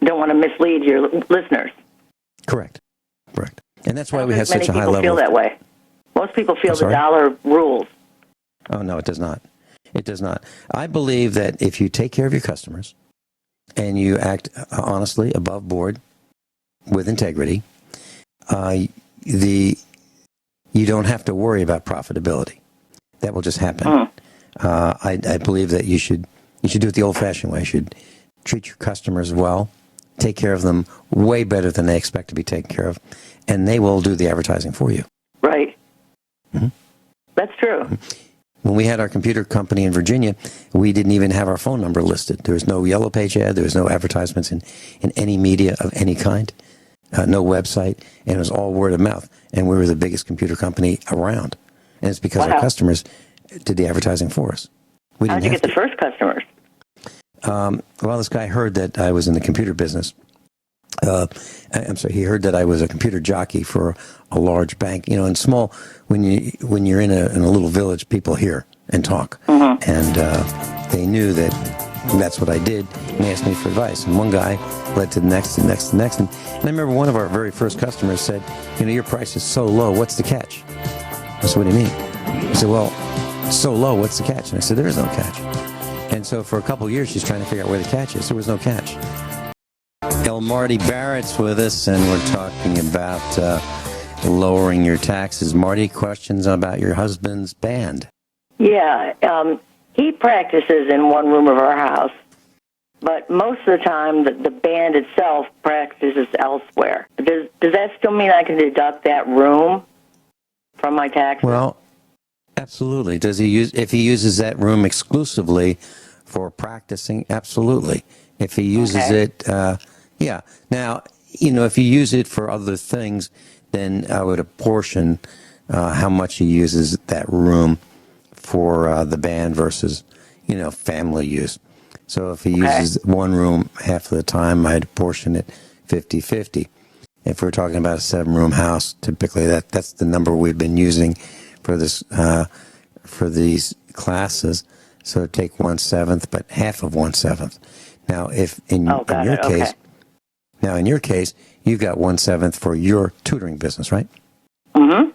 Don't want to mislead your listeners. Correct. And that's why we have such a high level. Many people feel that way. Most people feel the dollar rules. Oh, no, it does not. It does not. I believe that if you take care of your customers and you act honestly, above board, with integrity, you don't have to worry about profitability. That will just happen. I believe that you should do it the old-fashioned way. You should treat your customers well, take care of them way better than they expect to be taken care of, and they will do the advertising for you. Right. Mm-hmm. That's true. Mm-hmm. When we had our computer company in Virginia, we didn't even have our phone number listed. There was no yellow page ad. There was no advertisements in any media of any kind, no website, and it was all word of mouth. And we were the biggest computer company around. And it's because our customers did the advertising for us. How did you get the first customers? Well, this guy heard that I was in the computer business. He heard that I was a computer jockey for a large bank. In small, when you're in a little village, people hear and talk, and they knew that that's what I did, and they asked me for advice. And one guy led to the next, and next, and next. And I remember one of our very first customers said, your price is so low, what's the catch? I said, what do you mean? He said, well, so low, what's the catch? And I said, there is no catch. And so for a couple of years, she's trying to figure out where the catch is. There was no catch. Marty Barrett's with us, and we're talking about lowering your taxes. Marty, questions about your husband's band? Yeah, he practices in one room of our house, but most of the time the band itself practices elsewhere. Does that still mean I can deduct that room from my taxes? Well, absolutely. If he uses that room exclusively for practicing? Absolutely. If he uses it, yeah. Now, if you use it for other things, then I would apportion how much he uses that room for the band versus, family use. So if he uses one room half of the time, I'd apportion it 50-50. If we're talking about a 7-room house, typically that's the number we've been using for this for these classes. So take 1/7, but half of 1/7. Now, if in your case, you've got 1/7 for your tutoring business, right? Mm-hmm.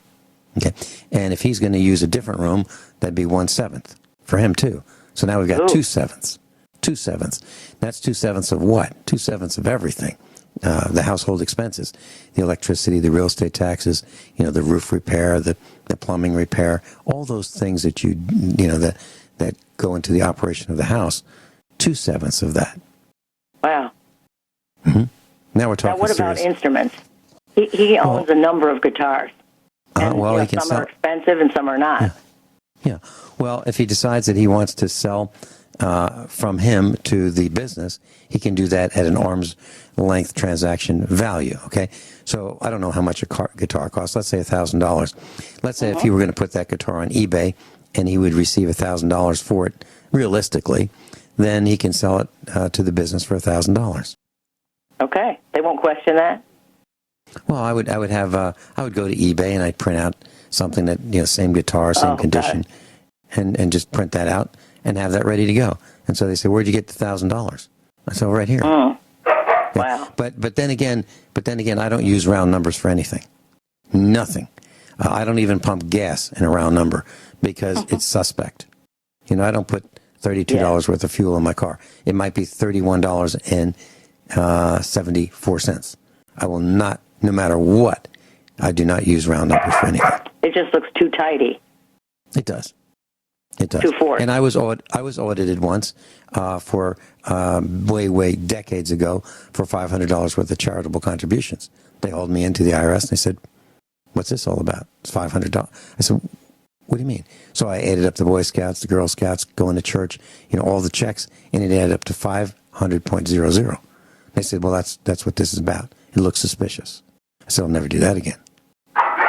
Okay. And if he's going to use a different room, that'd be 1/7 for him too. So now we've got 2/7. 2/7. That's 2/7 of what? 2/7 of everything. The household expenses, the electricity, the real estate taxes, the roof repair, the plumbing repair, all those things that that go into the operation of the house. 2/7 of that. Wow. Mm-hmm. Now we're talking. Now, what about instruments? He owns a number of guitars. And, he can some sell. are expensive and some are not. Yeah. Well, if he decides that he wants to sell from him to the business, he can do that at an arm's length transaction value. Okay. So I don't know how much a guitar costs. Let's say $1,000. Let's say if he were going to put that guitar on eBay and he would receive $1,000 for it, realistically, then he can sell it to the business for $1,000. Okay. They won't question that? Well, I would go to eBay and I'd print out something that, same guitar, same condition, and just print that out and have that ready to go. And so they say, where'd you get the $1,000? I said, right here. Mm. Yeah. Wow. But then again, I don't use round numbers for anything. Nothing. I don't even pump gas in a round number because it's suspect. I don't put $32 worth of fuel in my car. It might be $31.74. I will not, no matter what, I do not use round numbers for anything. It just looks too tidy. It does. It does. Too forced. And I was audited once for way decades ago for $500 worth of charitable contributions. They hauled me into the IRS and they said, "What's this all about? It's $500." I said, "What do you mean?" So I added up the Boy Scouts, the Girl Scouts, going to church, all the checks, and it added up to 500.00. They said, "Well, that's what this is about. It looks suspicious." I said, "I'll never do that again."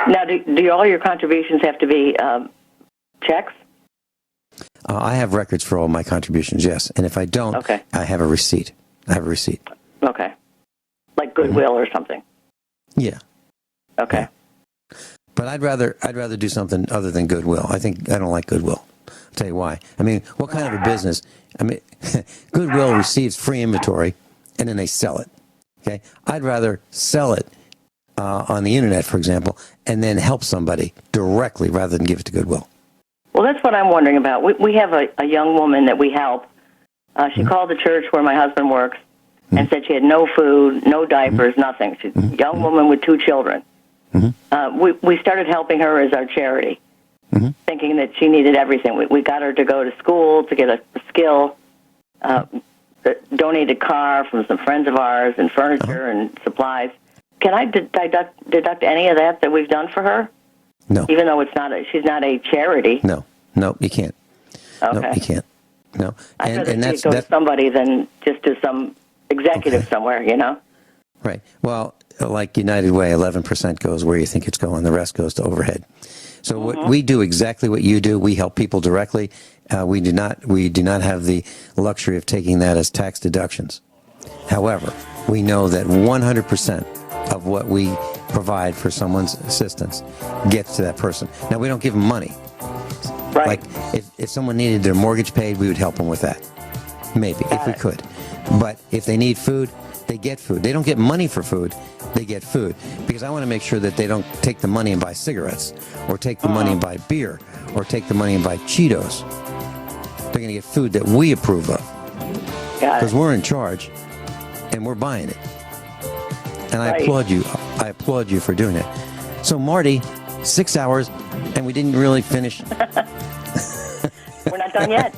Now, do all your contributions have to be checks? I have records for all my contributions, yes. And if I don't, I have a receipt. Okay. Like Goodwill or something? Yeah. Okay. Yeah. But I'd rather do something other than Goodwill. I don't like Goodwill. I'll tell you why. I mean, what kind of a business? I mean, Goodwill receives free inventory and then they sell it. Okay. I'd rather sell it on the internet, for example, and then help somebody directly rather than give it to Goodwill. Well, that's what I'm wondering about. We have a young woman that we help. She called the church where my husband works and said she had no food, no diapers, nothing. She's a young woman with 2 children. We started helping her as our charity, thinking that she needed everything. We got her to go to school to get a skill, donated a car from some friends of ours, and furniture and supplies. Can I deduct any of that we've done for her? No. Even though she's not a charity. No, you can't. Okay. No, you can't. No. I'd rather see it go to somebody than just to some executive somewhere, Right. Well, like United Way, 11% goes where you think it's going. The rest goes to overhead. So what we do exactly what you do. We help people directly. We do not have the luxury of taking that as tax deductions. However, we know that 100% of what we provide for someone's assistance gets to that person. Now, we don't give them money. Right. Like, if someone needed their mortgage paid, we would help them with that. Maybe, if we could. But if they need food, they get food. They don't get money for food, they get food. Because I want to make sure that they don't take the money and buy cigarettes, or take the money and buy beer, or take the money and buy Cheetos. They're going to get food that we approve of. Because we're in charge, and we're buying it. And I applaud you. I applaud you for doing it. So, Marty, 6 hours, and we didn't really finish. We're not done yet.